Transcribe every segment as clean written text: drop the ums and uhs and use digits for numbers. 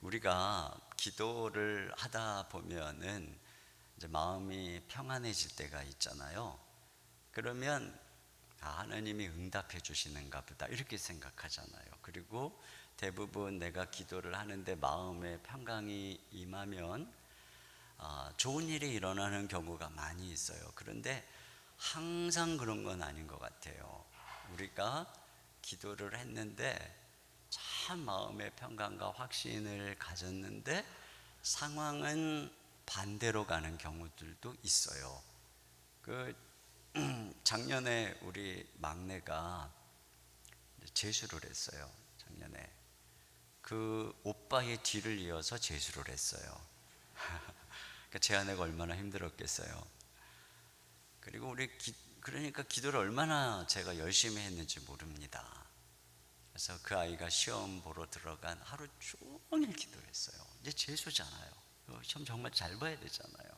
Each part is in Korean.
우리가 기도를 하다 보면은 이제 마음이 평안해질 때가 있잖아요. 그러면 하나님이 응답해 주시는가 보다 이렇게 생각하잖아요. 그리고 대부분 내가 기도를 하는데 마음에 평강이 임하면 좋은 일이 일어나는 경우가 많이 있어요. 그런데 항상 그런 건 아닌 것 같아요. 우리가 기도를 했는데 참 마음의 평강과 확신을 가졌는데 상황은 반대로 가는 경우들도 있어요. 그 작년에 우리 막내가 재수를 했어요. 작년에 그 오빠의 뒤를 이어서 재수를 했어요. 그러니까 제 아내가 얼마나 힘들었겠어요. 그리고 그러니까 기도를 얼마나 제가 열심히 했는지 모릅니다. 그래서 그 아이가 시험 보러 들어간 하루 종일 기도했어요. 이제 재수잖아요. 시험 정말 잘 봐야 되잖아요.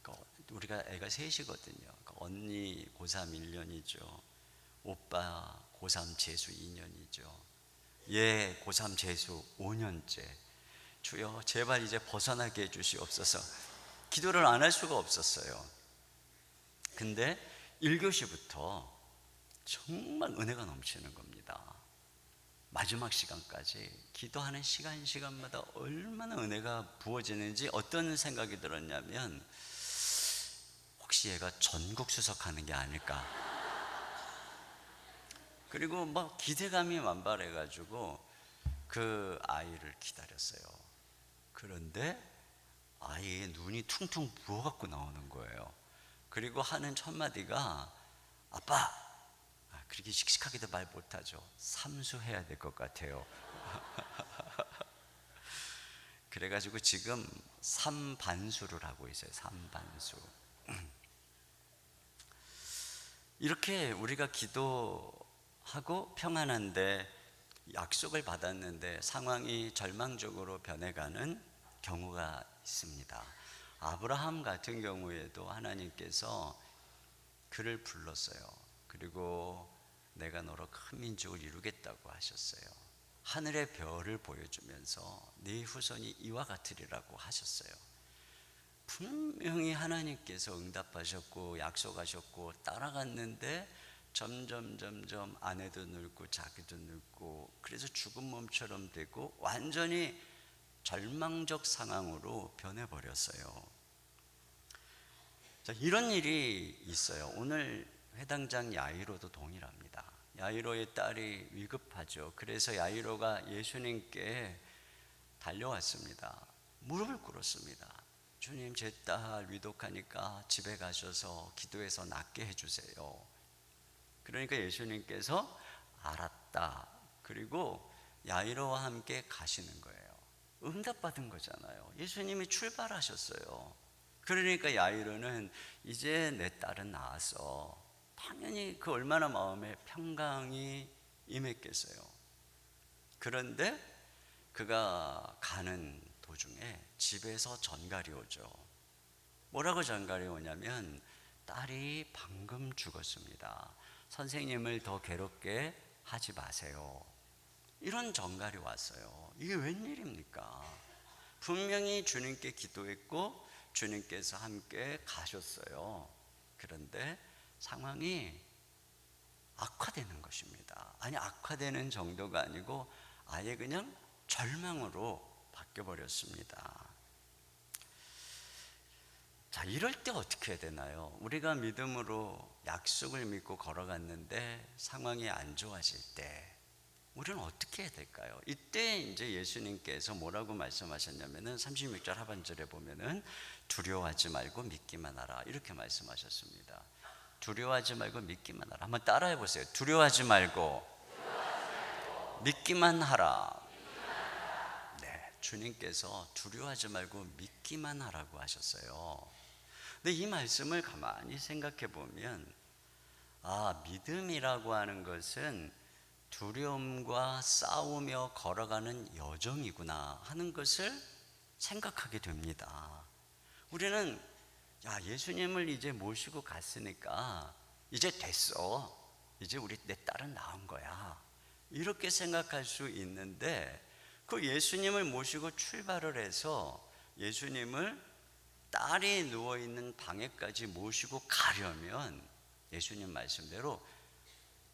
그러니까 우리가 애가 셋이거든요. 그러니까 언니 고3 1년이죠. 오빠 고3 재수 2년이죠. 얘 고3 재수 5년째. 주여 제발 이제 벗어나게 해주시옵소서. 기도를 안 할 수가 없었어요. 근데 1교시부터 정말 은혜가 넘치는 겁니다. 마지막 시간까지 기도하는 시간마다 얼마나 은혜가 부어지는지 어떤 생각이 들었냐면 혹시 얘가 전국 수석하는 게 아닐까. 그리고 막 기대감이 만발해가지고 그 아이를 기다렸어요. 그런데 아이의 눈이 퉁퉁 부어갖고 나오는 거예요. 그리고 하는 첫 마디가 아빠, 그렇게 씩씩하게도 말 못하죠. 삼수해야 될 것 같아요. 그래가지고 지금 삼반수를 하고 있어요. 삼반수. 이렇게 우리가 기도하고 평안한데 약속을 받았는데 상황이 절망적으로 변해가는 경우가 있습니다. 아브라함 같은 경우에도 하나님께서 그를 불렀어요. 그리고 내가 너로 큰 민족을 이루겠다고 하셨어요. 하늘의 별을 보여주면서 네 후손이 이와 같으리라고 하셨어요. 분명히 하나님께서 응답하셨고 약속하셨고 따라갔는데 점점 아내도 늙고 자기도 늙고 그래서 죽은 몸처럼 되고 완전히 절망적 상황으로 변해버렸어요. 자, 이런 일이 있어요. 오늘 회당장 야이로도 동일합니다. 야이로의 딸이 위급하죠. 그래서 야이로가 예수님께 달려왔습니다. 무릎을 꿇었습니다. 주님, 제 딸 위독하니까 집에 가셔서 기도해서 낫게 해주세요. 그러니까 예수님께서 알았다. 그리고 야이로와 함께 가시는 거예요. 응답받은 거잖아요. 예수님이 출발하셨어요. 그러니까 야이로는 이제 내 딸은 나았어. 당연히 그 얼마나 마음에 평강이 임했겠어요. 그런데 그가 가는 도중에 집에서 전갈이 오죠. 뭐라고 전갈이 오냐면 딸이 방금 죽었습니다. 선생님을 더 괴롭게 하지 마세요. 이런 전갈이 왔어요. 이게 웬일입니까? 분명히 주님께 기도했고 주님께서 함께 가셨어요. 그런데 상황이 악화되는 것입니다. 아니, 악화되는 정도가 아니고 아예 그냥 절망으로 바뀌어 버렸습니다. 자, 이럴 때 어떻게 해야 되나요? 우리가 믿음으로 약속을 믿고 걸어갔는데 상황이 안 좋아질 때 우리는 어떻게 해야 될까요? 이때 이제 예수님께서 뭐라고 말씀하셨냐면은 36절 하반절에 보면은 두려워하지 말고 믿기만 하라 이렇게 말씀하셨습니다. 두려워하지 말고 믿기만 하라. 한번 따라해 보세요. 두려워하지 말고 믿기만 하라. 네, 주님께서 두려워하지 말고 믿기만 하라고 하셨어요. 근데 이 말씀을 가만히 생각해 보면 믿음이라고 하는 것은 두려움과 싸우며 걸어가는 여정이구나 하는 것을 생각하게 됩니다. 우리는 예수님을 이제 모시고 갔으니까 이제 됐어. 이제 내 딸은 나은 거야. 이렇게 생각할 수 있는데 그 예수님을 모시고 출발을 해서 예수님을 딸이 누워있는 방에까지 모시고 가려면 예수님 말씀대로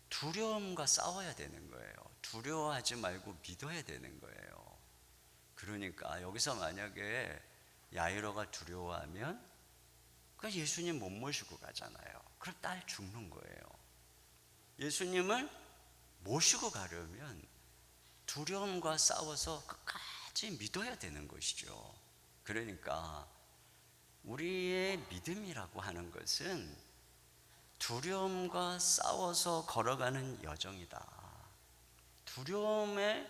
두려움과 싸워야 되는 거예요. 두려워하지 말고 믿어야 되는 거예요. 그러니까 여기서 만약에 야이로가 두려워하면 그 예수님 못 모시고 가잖아요. 그럼 딸 죽는 거예요. 예수님을 모시고 가려면 두려움과 싸워서 끝까지 믿어야 되는 것이죠. 그러니까 우리의 믿음이라고 하는 것은 두려움과 싸워서 걸어가는 여정이다. 두려움에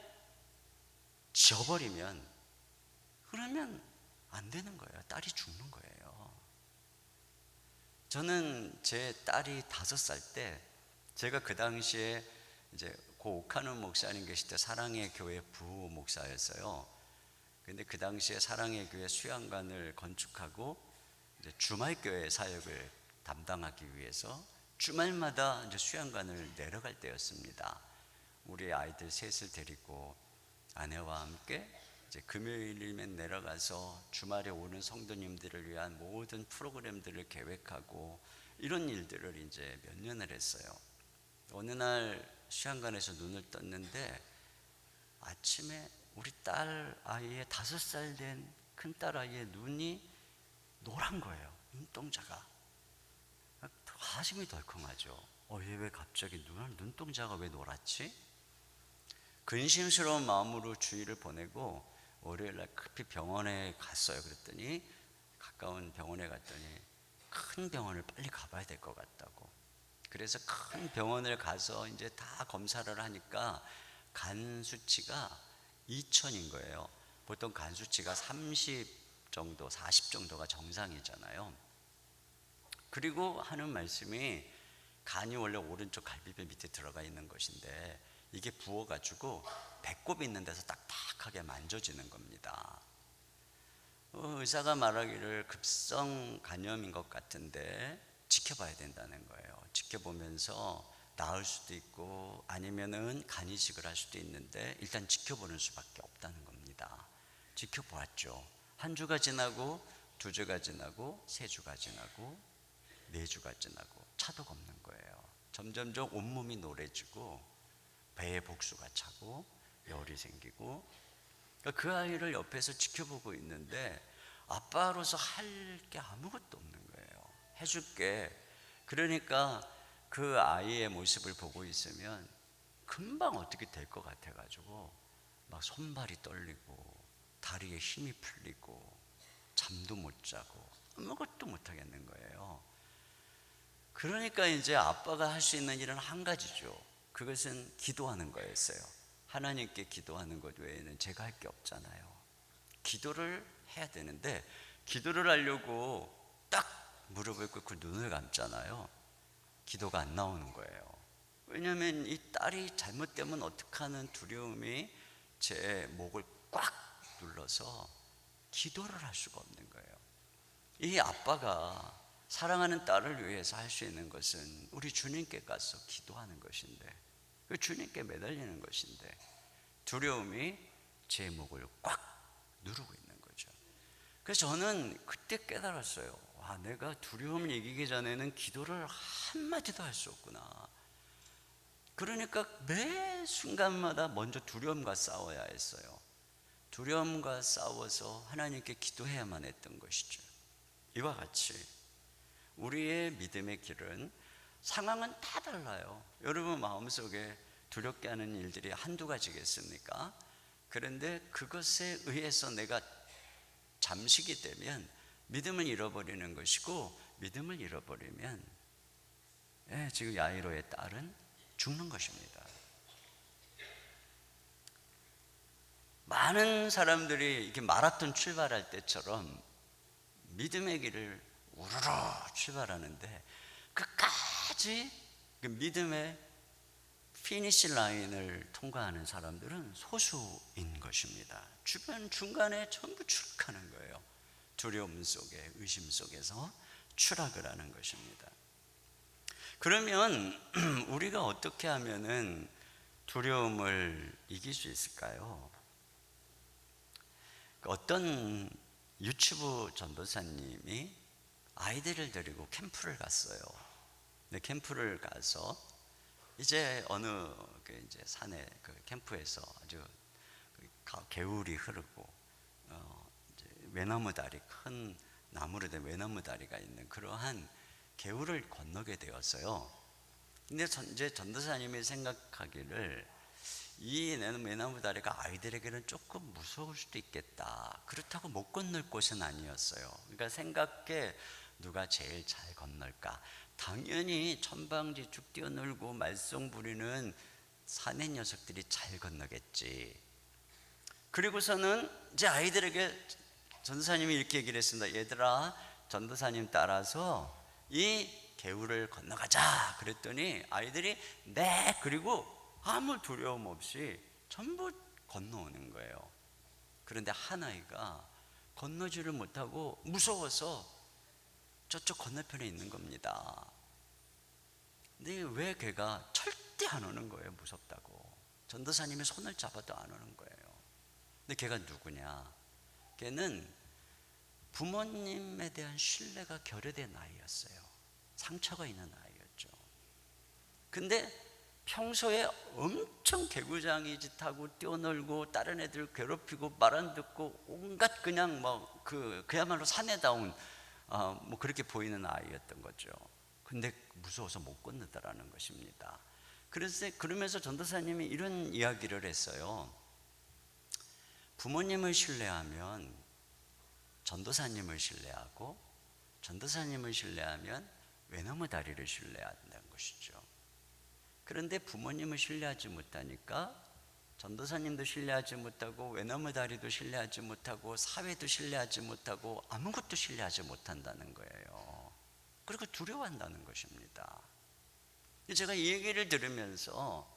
지어버리면 그러면 안 되는 거예요. 딸이 죽는 거예요. 저는 제 딸이 5살 때, 제가 그 당시에 이제 고 오카노 목사님 계실 때 사랑의 교회 부호 목사였어요. 근데 그 당시에 사랑의 교회 수양관을 건축하고 이제 주말교회 사역을 담당하기 위해서 주말마다 이제 수양관을 내려갈 때였습니다. 우리 아이들 셋을 데리고 아내와 함께 이제 금요일이면 내려가서 주말에 오는 성도님들을 위한 모든 프로그램들을 계획하고 이런 일들을 이제 몇 년을 했어요. 어느 날 수양관에서 눈을 떴는데 아침에 우리 딸 아이의 5살 된 큰딸 아이의 눈이 노란 거예요. 눈동자가. 가슴이 덜컹하죠. 얘 왜 갑자기 눈동자가 왜 노랗지? 근심스러운 마음으로 주의를 보내고 월요일날 급히 병원에 갔어요. 그랬더니 가까운 병원에 갔더니 큰 병원을 빨리 가봐야 될 것 같다고. 그래서 큰 병원을 가서 이제 다 검사를 하니까 간 수치가 2000인 거예요. 보통 간 수치가 30 정도, 40 정도가 정상이잖아요. 그리고 하는 말씀이 간이 원래 오른쪽 갈비뼈 밑에 들어가 있는 것인데 이게 부어가지고 배꼽이 있는 데서 딱딱하게 만져지는 겁니다. 의사가 말하기를 급성 간염인 것 같은데 지켜봐야 된다는 거예요. 지켜보면서 나을 수도 있고 아니면은 간이식을 할 수도 있는데 일단 지켜보는 수밖에 없다는 겁니다. 지켜보았죠. 한 주가 지나고 2주가 지나고 3주가 지나고 4주가 지나고 차도가 없는 거예요. 점점점 온몸이 노래지고 배에 복수가 차고 열이 생기고 그 아이를 옆에서 지켜보고 있는데 아빠로서 할 게 아무것도 없는 거예요. 해줄게. 그러니까 그 아이의 모습을 보고 있으면 금방 어떻게 될 것 같아가지고 막 손발이 떨리고 다리에 힘이 풀리고 잠도 못 자고 아무것도 못 하겠는 거예요. 그러니까 이제 아빠가 할 수 있는 일은 한 가지죠. 그것은 기도하는 거였어요. 하나님께 기도하는 것 외에는 제가 할 게 없잖아요. 기도를 해야 되는데 기도를 하려고 딱 무릎을 꿇고 눈을 감잖아요. 기도가 안 나오는 거예요. 왜냐하면 이 딸이 잘못되면 어떡하는 두려움이 제 목을 꽉 눌러서 기도를 할 수가 없는 거예요. 이 아빠가 사랑하는 딸을 위해서 할 수 있는 것은 우리 주님께 가서 기도하는 것인데 그 주님께 매달리는 것인데 두려움이 제 목을 꽉 누르고 있는 거죠. 그래서 저는 그때 깨달았어요. 와, 내가 두려움을 이기기 전에는 기도를 한마디도 할 수 없구나. 그러니까 매 순간마다 먼저 두려움과 싸워야 했어요. 두려움과 싸워서 하나님께 기도해야만 했던 것이죠. 이와 같이 우리의 믿음의 길은 상황은 다 달라요. 여러분 마음속에 두렵게 하는 일들이 한두 가지겠습니까? 그런데 그것에 의해서 내가 잠식이 되면 믿음을 잃어버리는 것이고 믿음을 잃어버리면 지금 야이로의 딸은 죽는 것입니다. 많은 사람들이 이렇게 마라톤 출발할 때처럼 믿음의 길을 우르르 출발하는데 끝까지 그 믿음의 피니시 라인을 통과하는 사람들은 소수인 것입니다. 주변 중간에 전부 추락하는 거예요. 두려움 속에, 의심 속에서 추락을 하는 것입니다. 그러면 우리가 어떻게 하면은 두려움을 이길 수 있을까요? 어떤 유튜브 전도사님이 아이들을 데리고 캠프를 갔어요. 근데 캠프를 가서 이제 어느 이제 산에 그 캠프에서 아주 개울이 흐르고 이제 외나무 다리, 큰 나무로 된 외나무 다리가 있는 그러한 개울을 건너게 되었어요. 근데 이제 전도사님이 생각하기를 이 외나무 다리가 아이들에게는 조금 무서울 수도 있겠다. 그렇다고 못 건널 곳은 아니었어요. 그러니까 생각해, 누가 제일 잘 건널까? 당연히 천방지축 뛰어놀고 말썽 부리는 사내 녀석들이 잘 건너겠지. 그리고서는 이제 아이들에게 전도사님이 이렇게 얘기를 했습니다. 얘들아, 전도사님 따라서 이 개울을 건너가자. 그랬더니 아이들이 네, 그리고 아무 두려움 없이 전부 건너오는 거예요. 그런데 한 아이가 건너지를 못하고 무서워서 저쪽 건너편에 있는 겁니다. 근데 왜 걔가 절대 안 오는 거예요? 무섭다고. 전도사님이 손을 잡아도 안 오는 거예요. 근데 걔가 누구냐? 걔는 부모님에 대한 신뢰가 결여된 아이였어요. 상처가 있는 아이였죠. 근데 평소에 엄청 개구장이 짓하고 뛰어놀고 다른 애들 괴롭히고 말 안 듣고 온갖 그냥 그야말로 사내다운 뭐 그렇게 보이는 아이였던 거죠. 근데 무서워서 못 건너더라는 것입니다. 그러면서 전도사님이 이런 이야기를 했어요. 부모님을 신뢰하면 전도사님을 신뢰하고, 전도사님을 신뢰하면 외나무 다리를 신뢰한다는 것이죠. 그런데 부모님을 신뢰하지 못하니까 전도사님도 신뢰하지 못하고, 외나무 다리도 신뢰하지 못하고, 사회도 신뢰하지 못하고, 아무것도 신뢰하지 못한다는 거예요. 그리고 두려워한다는 것입니다. 제가 이 얘기를 들으면서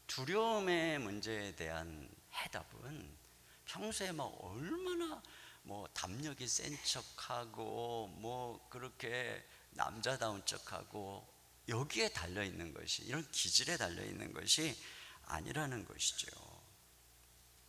두려움의 문제에 대한 해답은 평소에 막 얼마나 담력이 센 척하고 그렇게 남자다운 척하고 여기에 달려있는 것이, 이런 기질에 달려있는 것이 아니라는 것이죠.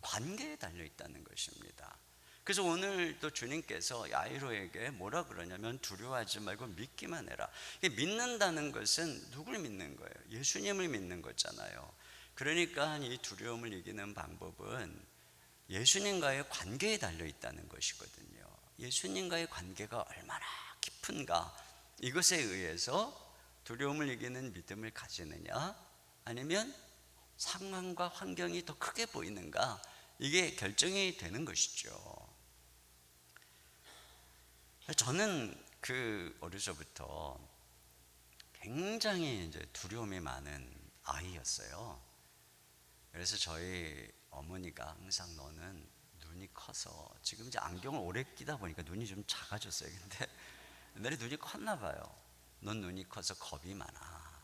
관계에 달려있다는 것입니다. 그래서 오늘 또 주님께서 야이로에게 뭐라 그러냐면 두려워하지 말고 믿기만 해라. 믿는다는 것은 누굴 믿는 거예요? 예수님을 믿는 거잖아요. 그러니까 이 두려움을 이기는 방법은 예수님과의 관계에 달려있다는 것이거든요. 예수님과의 관계가 얼마나 깊은가, 이것에 의해서 두려움을 이기는 믿음을 가지느냐, 아니면 상황과 환경이 더 크게 보이는가, 이게 결정이 되는 것이죠. 저는 어려서부터 굉장히 이제 두려움이 많은 아이였어요. 그래서 저희 어머니가 항상 너는 눈이 커서, 지금 이제 안경을 오래 끼다 보니까 눈이 좀 작아졌어요. 근데 옛날에 눈이 컸나 봐요. 넌 눈이 커서 겁이 많아.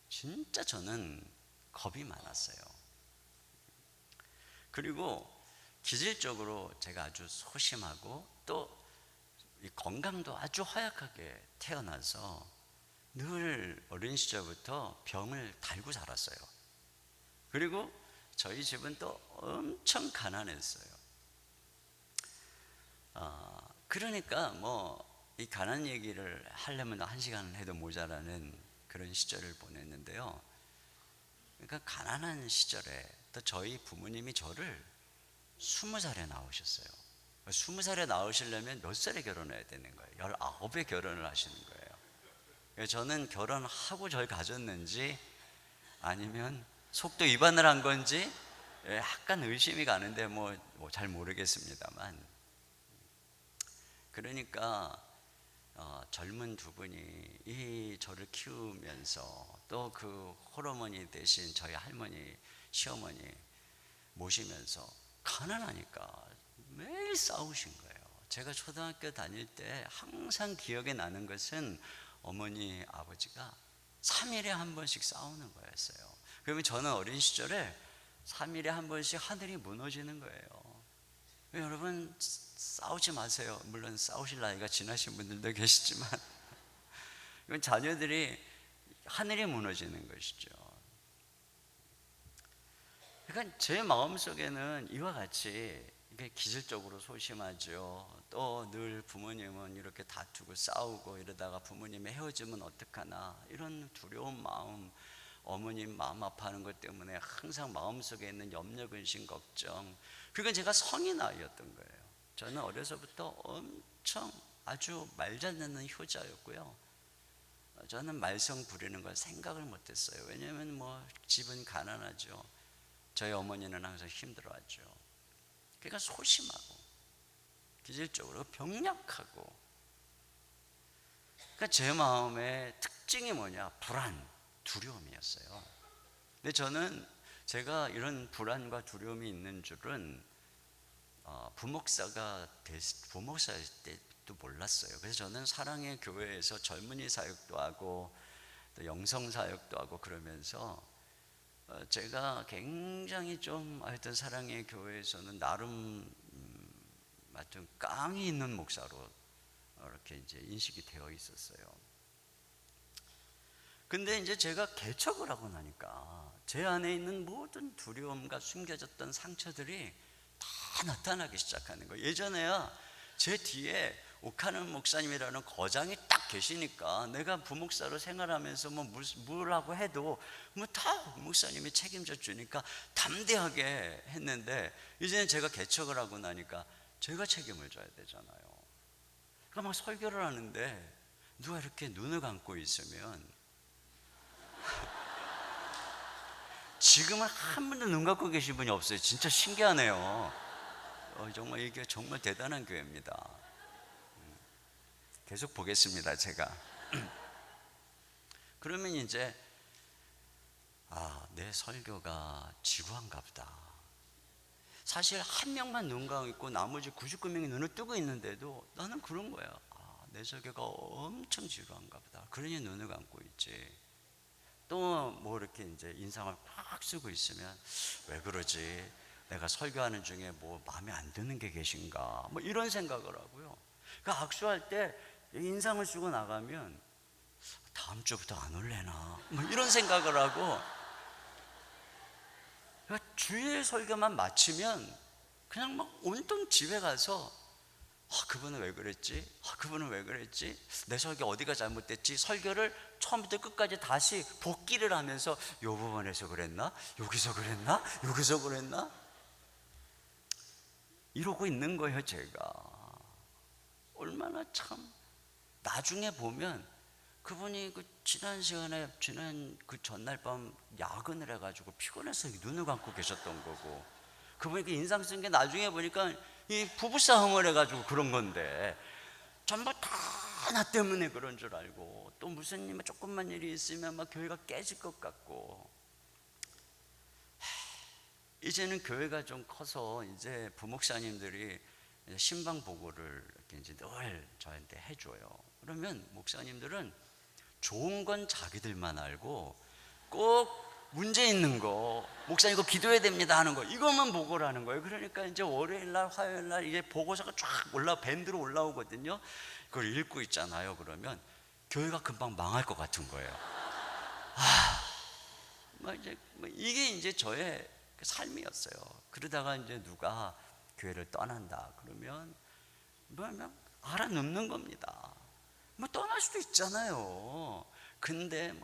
진짜 저는 겁이 많았어요. 그리고 기질적으로 제가 아주 소심하고 또 건강도 아주 허약하게 태어나서 늘 어린 시절부터 병을 달고 자랐어요. 그리고 저희 집은 또 엄청 가난했어요. 그러니까 이 가난 얘기를 하려면 1시간 해도 모자라는 그런 시절을 보냈는데요. 그러니까 가난한 시절에 또 저희 부모님이 저를 20살에 낳으셨어요. 20살에 낳으시려면 몇 살에 결혼해야 되는 거예요? 19에 결혼을 하시는 거예요. 저는 결혼하고 절 가졌는지 아니면 속도 위반을 한 건지 약간 의심이 가는데 잘 모르겠습니다만, 그러니까 젊은 두 분이 저를 키우면서 또 그 홀어머니 대신 저희 할머니, 시어머니 모시면서 가난하니까 매일 싸우신 거예요. 제가 초등학교 다닐 때 항상 기억에 나는 것은 어머니, 아버지가 3일에 한 번씩 싸우는 거였어요. 그러면 저는 어린 시절에 3일에 한 번씩 하늘이 무너지는 거예요. 여러분 싸우지 마세요. 물론 싸우실 나이가 지나신 분들도 계시지만 이건 자녀들이 하늘이 무너지는 것이죠. 그러니까 제 마음속에는 이와 같이 기질적으로 소심하죠. 또 늘 부모님은 이렇게 다투고 싸우고 이러다가 부모님이 헤어지면 어떡하나 이런 두려운 마음, 어머님 마음 아파하는 것 때문에 항상 마음속에 있는 염려, 근심, 걱정. 그건 제가 성인 아이였던 거예요. 저는 어려서부터 엄청 아주 말 잘 듣는 효자였고요. 저는 말썽 부리는 걸 생각을 못했어요. 왜냐하면 뭐 집은 가난하죠. 저희 어머니는 항상 힘들어하죠. 그러니까 소심하고 기질적으로 병약하고. 그러니까 제 마음의 특징이 뭐냐? 불안, 두려움이었어요. 근데 저는 제가 이런 불안과 두려움이 있는 줄은 부목사일 때도 몰랐어요. 그래서 저는 사랑의 교회에서 젊은이 사역도 하고 또 영성 사역도 하고 그러면서 제가 굉장히 좀 하여튼 사랑의 교회에서는 나름 좀 깡이 있는 목사로 이렇게 이제 인식이 되어 있었어요. 근데 이제 제가 개척을 하고 나니까 제 안에 있는 모든 두려움과 숨겨졌던 상처들이 다 나타나기 시작하는 거예요. 예전에야 제 뒤에 옥하는 목사님이라는 거장이 딱 계시니까 내가 부목사로 생활하면서 뭐라고 해도 뭐 다 목사님이 책임져 주니까 담대하게 했는데, 이제는 제가 개척을 하고 나니까 제가 책임을 져야 되잖아요. 그러니까 막 설교를 하는데 누가 이렇게 눈을 감고 있으면 지금은 한 분도 눈 감고 계신 분이 없어요. 진짜 신기하네요. 정말 이게 정말 대단한 교회입니다. 계속 보겠습니다, 제가. 그러면 이제 내 설교가 지루한가 보다. 사실 한 명만 눈 감고 있고 나머지 99명이 눈을 뜨고 있는데도 나는 그런 거야. 내 설교가 엄청 지루한가 보다. 그러니 눈을 감고 있지. 또 뭐 이렇게 이제 인상을 팍 쓰고 있으면 왜 그러지? 내가 설교하는 중에 뭐 마음에 안 드는 게 계신가? 뭐 이런 생각을 하고요. 그 악수할 때 인상을 쓰고 나가면 다음 주부터 안 올래나? 뭐 이런 생각을 하고, 그러니까 주일 설교만 마치면 그냥 막 온통 집에 가서 그분은 왜 그랬지? 그분은 왜 그랬지? 내 설교 어디가 잘못됐지? 설교를 처음부터 끝까지 다시 복기를 하면서 요 부분에서 그랬나? 여기서 그랬나? 여기서 그랬나? 이러고 있는 거예요. 제가 얼마나 참, 나중에 보면 그분이 지난 그 전날 밤 야근을 해가지고 피곤해서 눈을 감고 계셨던 거고, 그분이 그 인상 쓴 게 나중에 보니까 이 부부싸움을 해가지고 그런 건데, 전부 다 나 때문에 그런 줄 알고, 또 무슨 조금만 일이 있으면 막 교회가 깨질 것 같고. 이제는 교회가 좀 커서 이제 부목사님들이 신방 보고를 이렇게 이제 늘 저한테 해줘요. 그러면 목사님들은 좋은 건 자기들만 알고 꼭 문제 있는 거, 목사님 이거 기도해야 됩니다 하는 거, 이것만 보고를 하는 거예요. 그러니까 이제 월요일날 화요일날 이제 보고서가 쫙 밴드로 올라오거든요. 그걸 읽고 있잖아요. 그러면 교회가 금방 망할 것 같은 거예요. 이게 이제 저의 삶이었어요. 그러다가 이제 누가 교회를 떠난다 그러면 그냥 알아놓는 겁니다. 떠날 수도 있잖아요. 근데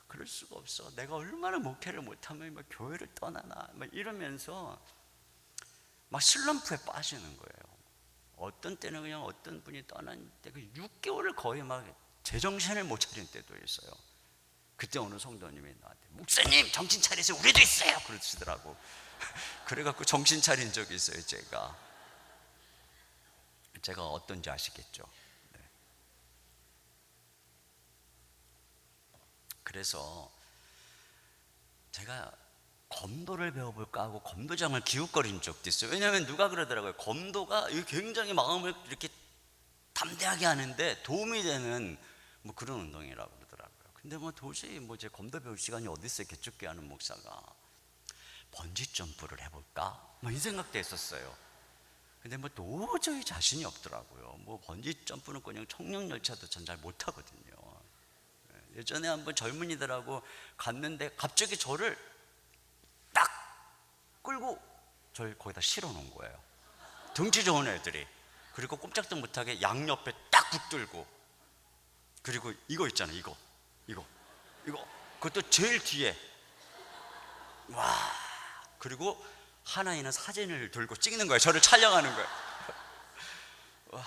그럴 수가 없어. 내가 얼마나 목회를 못하면 교회를 떠나나 이러면서 슬럼프에 빠지는 거예요. 어떤 때는 그냥 어떤 분이 떠난 때 6개월을 거의 제정신을 못 차린 때도 있어요. 그때 어느 성도님이 나한테 목사님 정신 차리세요, 우리도 있어요 그러시더라고. 그래갖고 정신 차린 적이 있어요. 제가 어떤지 아시겠죠? 네. 그래서 제가 검도를 배워볼까 하고 검도장을 기웃거린 적도 있어요. 왜냐하면 누가 그러더라고요. 검도가 굉장히 마음을 이렇게 담대하게 하는데 도움이 되는 그런 운동이라고 그러더라고요. 근데 도저히 제 검도 배울 시간이 어디 있어요. 개척교회 하는 목사가. 번지 점프를 해볼까? 이 생각도 했었어요. 근데 도저히 자신이 없더라고요. 번지 점프는 그냥 청룡열차도 전 잘 못하거든요. 예전에 한번 젊은이들하고 갔는데 갑자기 저를 딱 끌고 저를 거기다 실어 놓은 거예요. 덩치 좋은 애들이. 그리고 꼼짝도 못하게 양옆에 딱 붙들고, 그리고 이거 있잖아, 이거 그것도 제일 뒤에. 와. 그리고 하나이는 사진을 들고 찍는 거예요. 저를 촬영하는 거예요. 와.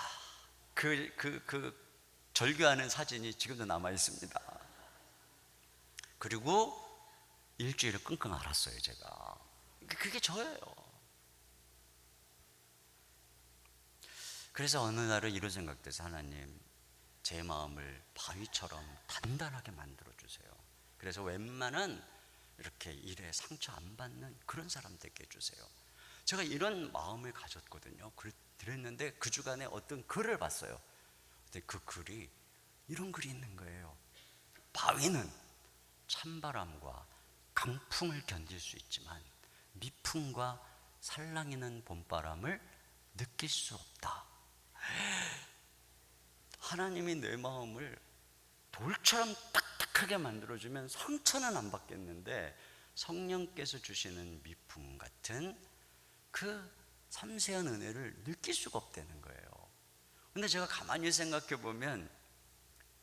그 절규하는 사진이 지금도 남아 있습니다. 그리고 일주일을 끙끙 앓았어요, 제가. 그게 저예요. 그래서 어느 날은 이런 생각돼서, 하나님, 제 마음을 바위처럼 단단하게 만들어 주세요. 그래서 웬만한 이렇게 일에 상처 안 받는 그런 사람 되게 해주세요. 제가 이런 마음을 가졌거든요. 그랬는데 그 주간에 어떤 글을 봤어요. 근데 그 글이 이런 글이 있는 거예요. 바위는 찬바람과 강풍을 견딜 수 있지만 미풍과 살랑이는 봄바람을 느낄 수 없다. 하나님이 내 마음을 돌처럼 딱딱하게 만들어주면 상처는 안 받겠는데 성령께서 주시는 미풍 같은 그 섬세한 은혜를 느낄 수가 없다는 거예요. 근데 제가 가만히 생각해 보면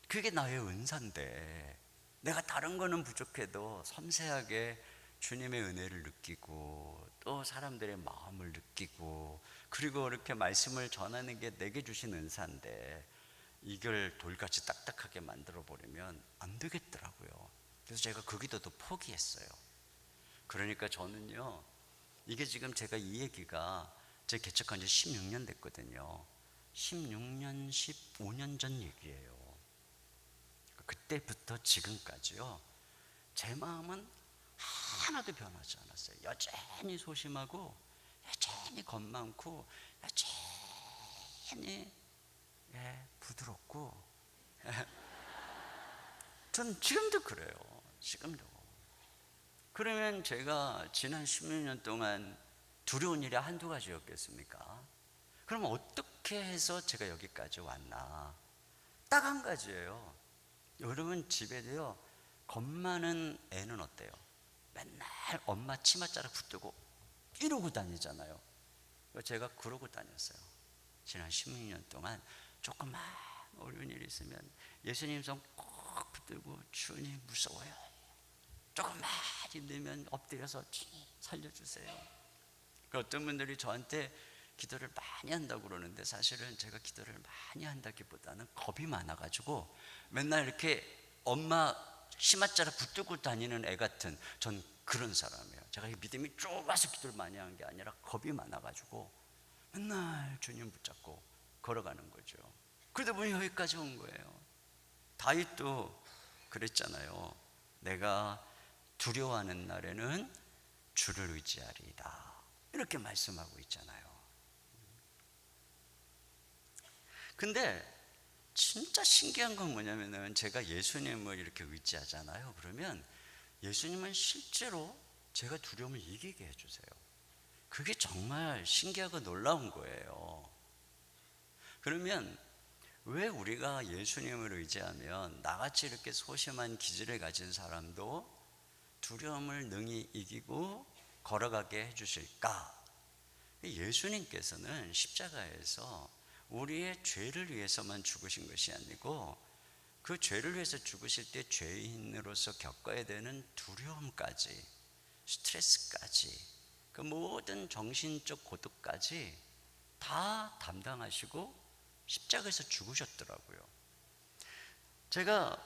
그게 나의 은사인데, 내가 다른 거는 부족해도 섬세하게 주님의 은혜를 느끼고 또 사람들의 마음을 느끼고 그리고 이렇게 말씀을 전하는 게 내게 주신 은사인데, 이걸 돌같이 딱딱하게 만들어 버리면 안 되겠더라고요. 그래서 제가 그 기도도 포기했어요. 그러니까 저는요, 이게 지금 제가 이 얘기가 제가 개척한 지 16년 됐거든요. 16년, 15년 전 얘기예요. 그때부터 지금까지요, 제 마음은 하나도 변하지 않았어요. 여전히 소심하고 여전히 겁 많고 여전히 부드럽고. 전 지금도 그래요. 지금도. 그러면 제가 지난 16년 동안 두려운 일이 한두 가지였겠습니까? 그럼 어떻게 해서 제가 여기까지 왔나? 딱 한 가지예요. 여러분 집에도요, 겁 많은 애는 어때요? 맨날 엄마 치맛자락 붙들고 이러고 다니잖아요. 제가 그러고 다녔어요. 지난 16년 동안 조금만 어려운 일이 있으면 예수님 손 꼭 붙들고, 주님 무서워요. 조금만 힘들면 엎드려서 주님 살려주세요. 어떤 분들이 저한테 기도를 많이 한다고 그러는데, 사실은 제가 기도를 많이 한다기보다는 겁이 많아가지고 맨날 이렇게 엄마 치맛자락 붙들고 다니는 애 같은, 전 그런 사람이에요. 제가 믿음이 좁아서 기도를 많이 한 게 아니라 겁이 많아가지고 맨날 주님 붙잡고 걸어가는 거죠. 그러다 보니 여기까지 온 거예요. 다윗도 그랬잖아요. 내가 두려워하는 날에는 주를 의지하리이다, 이렇게 말씀하고 있잖아요. 근데 진짜 신기한 건 뭐냐면은, 제가 예수님을 이렇게 의지하잖아요. 그러면 예수님은 실제로 제가 두려움을 이기게 해주세요. 그게 정말 신기하고 놀라운 거예요. 그러면 왜 우리가 예수님을 의지하면 나같이 이렇게 소심한 기질을 가진 사람도 두려움을 능히 이기고 걸어가게 해주실까? 예수님께서는 십자가에서 우리의 죄를 위해서만 죽으신 것이 아니고, 그 죄를 위해서 죽으실 때 죄인으로서 겪어야 되는 두려움까지, 스트레스까지, 그 모든 정신적 고독까지 다 담당하시고 십자가에서 죽으셨더라고요. 제가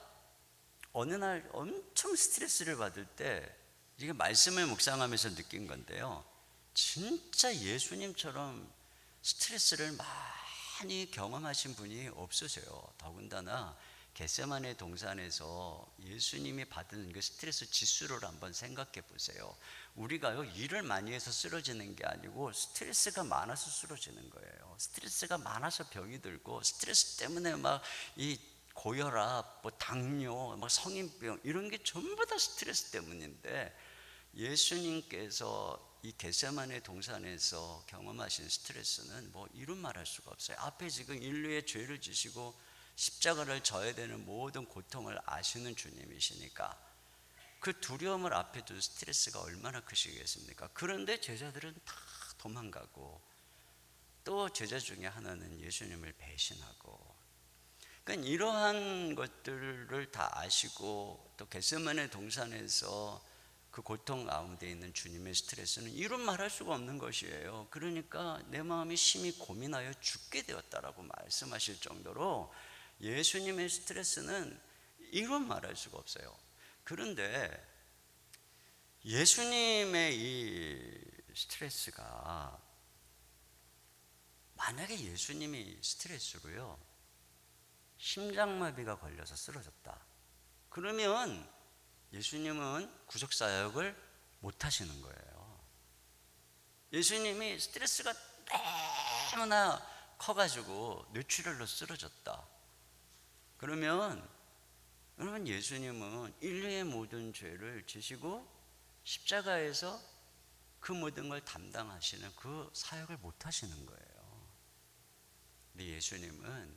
어느 날 엄청 스트레스를 받을 때, 이게 말씀을 묵상하면서 느낀 건데요, 진짜 예수님처럼 스트레스를 많이 경험하신 분이 없으세요. 더군다나 겟세마네 동산에서 예수님이 받은 그 스트레스 지수를 한번 생각해 보세요. 우리가요, 일을 많이 해서 쓰러지는 게 아니고 스트레스가 많아서 쓰러지는 거예요. 스트레스가 많아서 병이 들고, 스트레스 때문에 막 이 고혈압, 뭐 당뇨, 뭐 성인병, 이런 게 전부 다 스트레스 때문인데, 예수님께서 이 겟세마네 동산에서 경험하신 스트레스는 뭐 이런 말할 수가 없어요. 앞에 지금 인류의 죄를 지시고 십자가를 져야 되는 모든 고통을 아시는 주님이시니까 그 두려움을 앞에 둔 스트레스가 얼마나 크시겠습니까? 그런데 제자들은 다 도망가고, 또 제자 중에 하나는 예수님을 배신하고, 그러니까 이러한 것들을 다 아시고 또 겟세마네 동산에서 그 고통 가운데 있는 주님의 스트레스는 이루 말할 수가 없는 것이에요. 그러니까 내 마음이 심히 고민하여 죽게 되었다라고 말씀하실 정도로 예수님의 스트레스는 이루 말할 수가 없어요. 그런데 예수님의 이 스트레스가, 만약에 예수님이 스트레스로요 심장마비가 걸려서 쓰러졌다, 그러면 예수님은 구속사역을 못 하시는 거예요. 예수님이 스트레스가 너무나 커가지고 뇌출혈로 쓰러졌다, 그러면 여러분 예수님은 인류의 모든 죄를 지시고 십자가에서 그 모든 걸 담당하시는 그 사역을 못 하시는 거예요. 근데 예수님은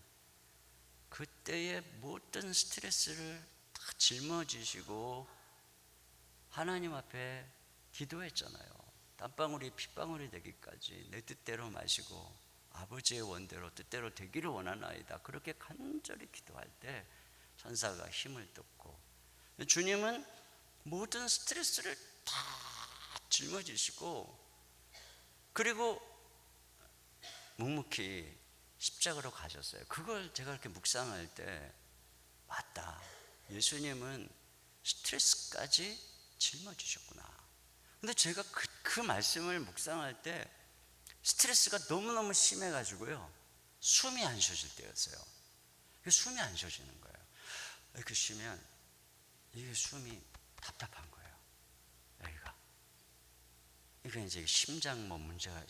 그때의 모든 스트레스를 다 짊어지시고 하나님 앞에 기도했잖아요. 땀방울이 핏방울이 되기까지 내 뜻대로 마시고 아버지의 원대로 뜻대로 되기를 원하나이다, 그렇게 간절히 기도할 때 천사가 힘을 뜯고, 주님은 모든 스트레스를 다 짊어지시고 그리고 묵묵히 십자가로 가셨어요. 그걸 제가 이렇게 묵상할 때, 맞다, 예수님은 스트레스까지 짊어지셨구나. 근데 제가 그 말씀을 묵상할 때 스트레스가 너무너무 심해가지고요 숨이 안 쉬어질 때였어요. 숨이 안 쉬어지는 거예요. 이렇게 쉬면 이게 숨이 답답한 거예요. 여기가 이게 이제 심장에 문제가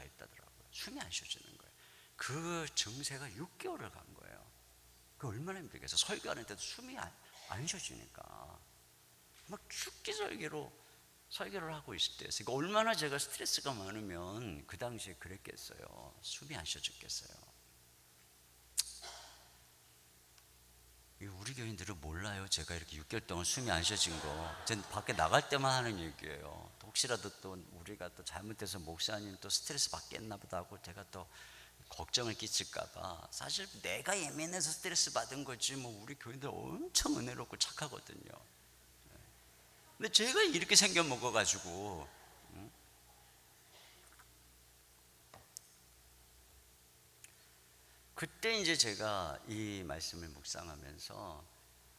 있다더라고요. 숨이 안 쉬어지는 거예요. 그 증세가 6개월을 간 거예요. 그 얼마나 힘들겠어. 설교하는데도 숨이 안 쉬어지니까 막 죽기설계로 설교를 하고 있을 때였어요. 그러니까 얼마나 제가 스트레스가 많으면 그 당시에 그랬겠어요. 숨이 안 쉬어졌겠어요. 우리 교인들은 몰라요. 제가 이렇게 6개월 동안 숨이 안 쉬어진 거. 전 밖에 나갈 때만 하는 얘기예요. 혹시라도 또 우리가 또 잘못해서 목사님 또 스트레스 받겠나 보다 하고 제가 또 걱정을 끼칠까봐. 사실 내가 예민해서 스트레스 받은 거지 뭐 우리 교인들 엄청 은혜롭고 착하거든요. 근데 제가 이렇게 생겨 먹어가지고 그때 이제 제가 이 말씀을 묵상하면서,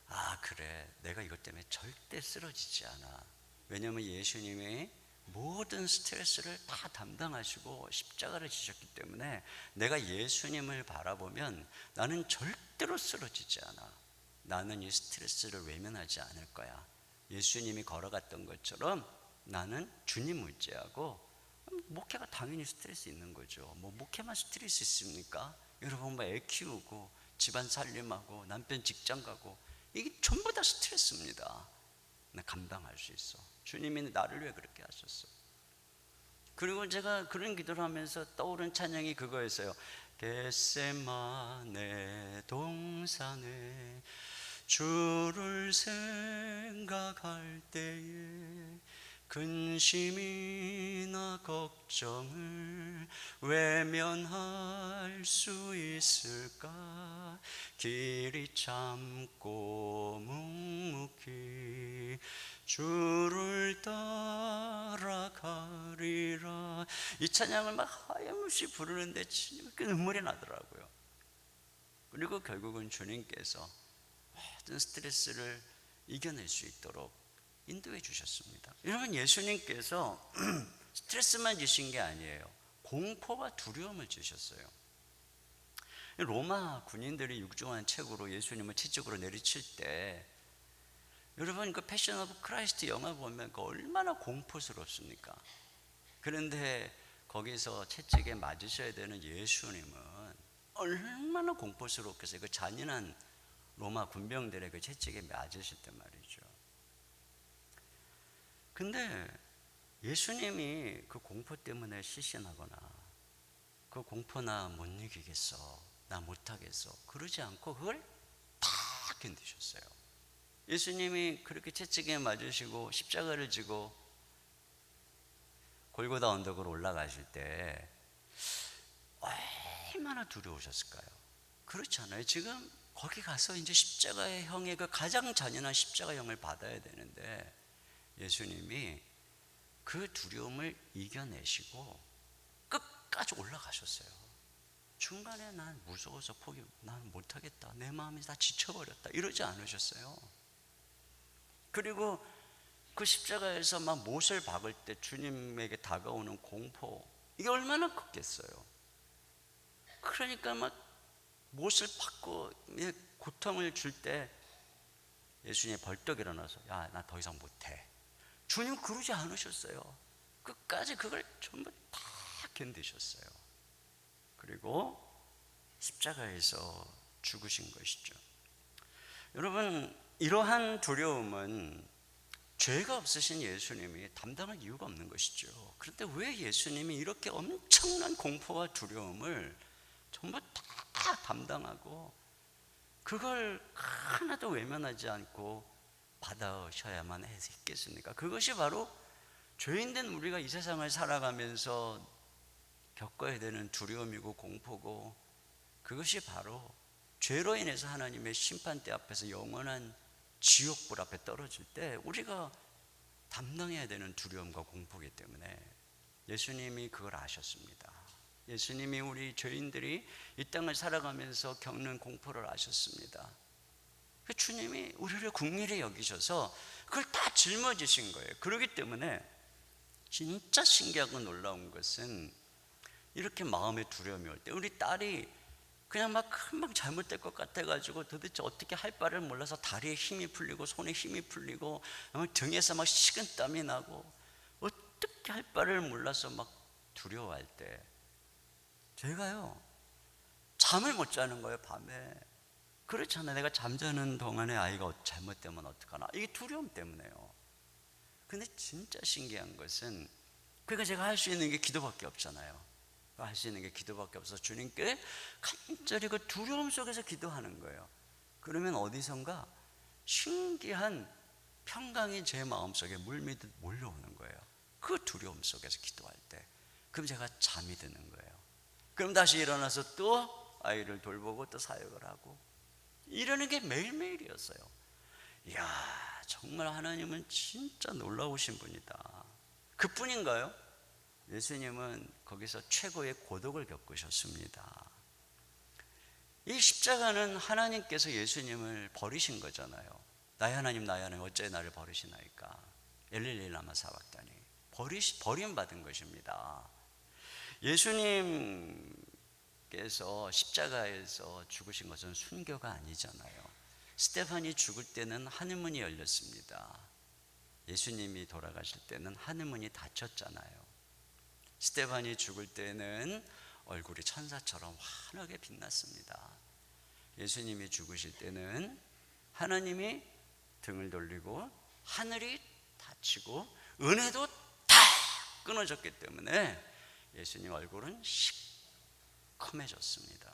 아 그래, 내가 이것 때문에 절대 쓰러지지 않아. 왜냐하면 예수님이 모든 스트레스를 다 담당하시고 십자가를 지셨기 때문에 내가 예수님을 바라보면 나는 절대로 쓰러지지 않아. 나는 이 스트레스를 외면하지 않을 거야. 예수님이 걸어갔던 것처럼 나는 주님 의지하고, 목회가 당연히 스트레스 있는 거죠. 뭐 목회만 스트레스 있습니까? 여러분 뭐 애 키우고 집안 살림하고 남편 직장 가고 이게 전부 다 스트레스입니다. 나 감당할 수 있어. 주님이 나를 위해 그렇게 하셨어. 그리고 제가 그런 기도를 하면서 떠오른 찬양이 그거였어요. 겟세마네 동산에 주를 생각할 때에 근심이나 걱정을 외면할 수 있을까? 길이 참고 묵묵히 주를 따라가리라. 이 찬양을 막 하염없이 부르는데 진짜 눈물이 나더라고요. 그리고 결국은 주님께서 모든 스트레스를 이겨낼 수 있도록 인도해 주셨습니다. 여러분 예수님께서 스트레스만 주신 게 아니에요. 공포와 두려움을 주셨어요. 로마 군인들이 육중한 책으로 예수님을 채찍으로 내리칠 때, 여러분 그 패션 오브 크라이스트 영화 보면 그 얼마나 공포스럽습니까? 그런데 거기서 채찍에 맞으셔야 되는 예수님은 얼마나 공포스럽겠어요. 그 잔인한 로마 군병들의 그 채찍에 맞으실 때 말이죠. 근데 예수님이 그 공포 때문에 시신하거나 그 공포 나 못 이기겠어, 나 못하겠어 그러지 않고 그걸 다 견디셨어요. 예수님이 그렇게 채찍에 맞으시고 십자가를 지고 골고다 언덕으로 올라가실 때 얼마나 두려우셨을까요? 그렇지 않아요? 지금 거기 가서 이제 십자가의 형의 그 가장 잔인한 십자가 형을 받아야 되는데 예수님이 그 두려움을 이겨내시고 끝까지 올라가셨어요. 중간에 난 무서워서 난 못하겠다, 내 마음이 다 지쳐버렸다 이러지 않으셨어요. 그리고 그 십자가에서 막 못을 박을 때 주님에게 다가오는 공포, 이게 얼마나 컸겠어요. 그러니까 막 못을 박고 고통을 줄 때 예수님이 벌떡 일어나서 야, 나 더 이상 못해. 주님 그러지 않으셨어요. 끝까지 그걸 전부 다 견디셨어요. 그리고 십자가에서 죽으신 것이죠. 여러분, 이러한 두려움은 죄가 없으신 예수님이 담당할 이유가 없는 것이죠. 그런데 왜 예수님이 이렇게 엄청난 공포와 두려움을 전부 다 담당하고 그걸 하나도 외면하지 않고 받아셔야만 했겠습니까? 그것이 바로 죄인된 우리가 이 세상을 살아가면서 겪어야 되는 두려움이고 공포고, 그것이 바로 죄로 인해서 하나님의 심판대 앞에서 영원한 지옥불 앞에 떨어질 때 우리가 담당해야 되는 두려움과 공포이기 때문에 예수님이 그걸 아셨습니다. 예수님이 우리 죄인들이 이 땅을 살아가면서 겪는 공포를 아셨습니다. 주님이 우리를 긍휼히 여기셔서 그걸 다 짊어지신 거예요. 그렇기 때문에 진짜 신기하고 놀라운 것은 이렇게 마음에 두려움이 올 때 우리 딸이 그냥 막 금방 잘못될 것 같아가지고 도대체 어떻게 할 바를 몰라서 다리에 힘이 풀리고 손에 힘이 풀리고 등에서 막 식은땀이 나고 어떻게 할 바를 몰라서 막 두려워할 때 제가요 잠을 못 자는 거예요. 밤에. 그렇잖아요. 내가 잠자는 동안에 아이가 잘못되면 어떡하나, 이게 두려움 때문에요. 근데 진짜 신기한 것은 그러니까 제가 할 수 있는 게 기도밖에 없잖아요. 할 수 있는 게 기도밖에 없어서 주님께 간절히 그 두려움 속에서 기도하는 거예요. 그러면 어디선가 신기한 평강이 제 마음속에 물밀듯 몰려오는 거예요. 그 두려움 속에서 기도할 때. 그럼 제가 잠이 드는 거예요. 그럼 다시 일어나서 또 아이를 돌보고 또 사역을 하고 이러는 게 매일매일이었어요. 이야, 정말 하나님은 진짜 놀라우신 분이다. 그뿐인가요? 예수님은 거기서 최고의 고독을 겪으셨습니다. 이 십자가는 하나님께서 예수님을 버리신 거잖아요. 나의 하나님 나의 하나님 어찌 나를 버리시나이까. 엘릴리 라마 사박다니. 버림받은 것입니다. 예수님께서 십자가에서 죽으신 것은 순교가 아니잖아요. 스데반이 죽을 때는 하늘문이 열렸습니다. 예수님이 돌아가실 때는 하늘문이 닫혔잖아요. 스데반이 죽을 때는 얼굴이 천사처럼 환하게 빛났습니다. 예수님이 죽으실 때는 하나님이 등을 돌리고 하늘이 닫히고 은혜도 다 끊어졌기 때문에 예수님 얼굴은 시커매졌습니다.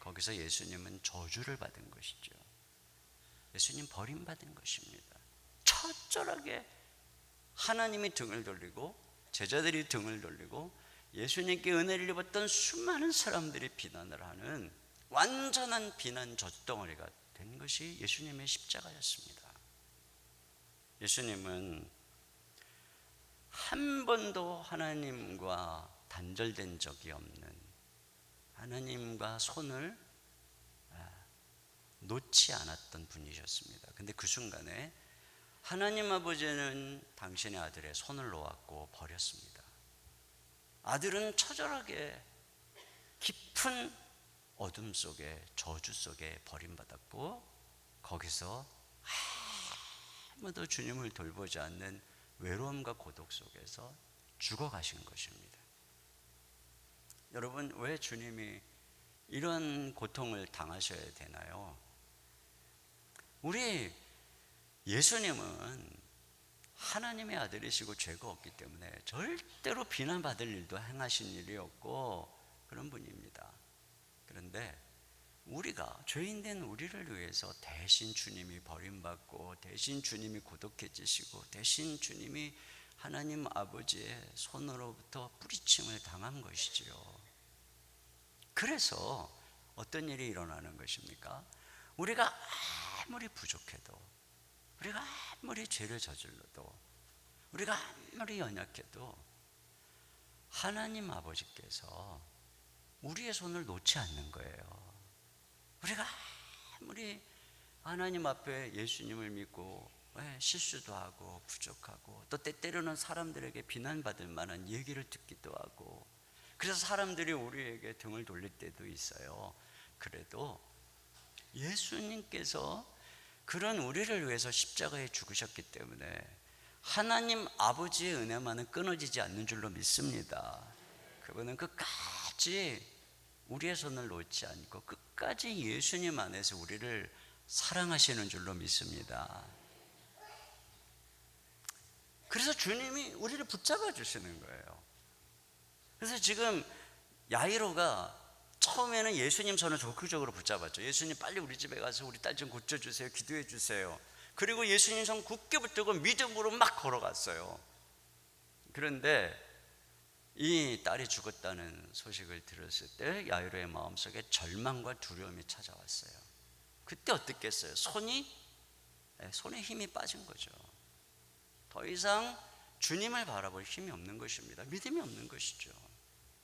거기서 예수님은 저주를 받은 것이죠. 예수님 버림받은 것입니다. 처절하게 하나님이 등을 돌리고 제자들이 등을 돌리고 예수님께 은혜를 입었던 수많은 사람들이 비난을 하는 완전한 비난 젖덩어리가 된 것이 예수님의 십자가였습니다. 예수님은 한 번도 하나님과 단절된 적이 없는, 하나님과 손을 놓지 않았던 분이셨습니다. 근데 그 순간에 하나님 아버지는 당신의 아들의 손을 놓았고 버렸습니다. 아들은 처절하게 깊은 어둠 속에, 저주 속에 버림받았고 거기서 아무도 주님을 돌보지 않는 외로움과 고독 속에서 죽어가신 것입니다. 여러분, 왜 주님이 이런 고통을 당하셔야 되나요? 우리 예수님은 하나님의 아들이시고 죄가 없기 때문에 절대로 비난받을 일도 행하신 일이 없고 그런 분입니다. 그런데 우리가 죄인된 우리를 위해서 대신 주님이 버림받고 대신 주님이 고독해지시고 대신 주님이 하나님 아버지의 손으로부터 뿌리침을 당한 것이지요. 그래서 어떤 일이 일어나는 것입니까? 우리가 아무리 부족해도, 우리가 아무리 죄를 저질러도, 우리가 아무리 연약해도 하나님 아버지께서 우리의 손을 놓지 않는 거예요. 우리가 아무리 하나님 앞에 예수님을 믿고 실수도 하고 부족하고, 또 때때로는 사람들에게 비난받을 만한 얘기를 듣기도 하고, 그래서 사람들이 우리에게 등을 돌릴 때도 있어요. 그래도 예수님께서 그런 우리를 위해서 십자가에 죽으셨기 때문에 하나님 아버지의 은혜만은 끊어지지 않는 줄로 믿습니다. 그분은 끝까지 우리의 손을 놓지 않고 끝까지 예수님 안에서 우리를 사랑하시는 줄로 믿습니다. 그래서 주님이 우리를 붙잡아 주시는 거예요. 그래서 지금 야이로가 처음에는 예수님 손을 적극적으로 붙잡았죠. 예수님 빨리 우리 집에 가서 우리 딸 좀 고쳐주세요, 기도해 주세요. 그리고 예수님 손 굳게 붙들고 믿음으로 막 걸어갔어요. 그런데 이 딸이 죽었다는 소식을 들었을 때 야이로의 마음속에 절망과 두려움이 찾아왔어요. 그때 어떻겠어요? 손에 힘이 빠진 거죠. 더 이상 주님을 바라볼 힘이 없는 것입니다. 믿음이 없는 것이죠.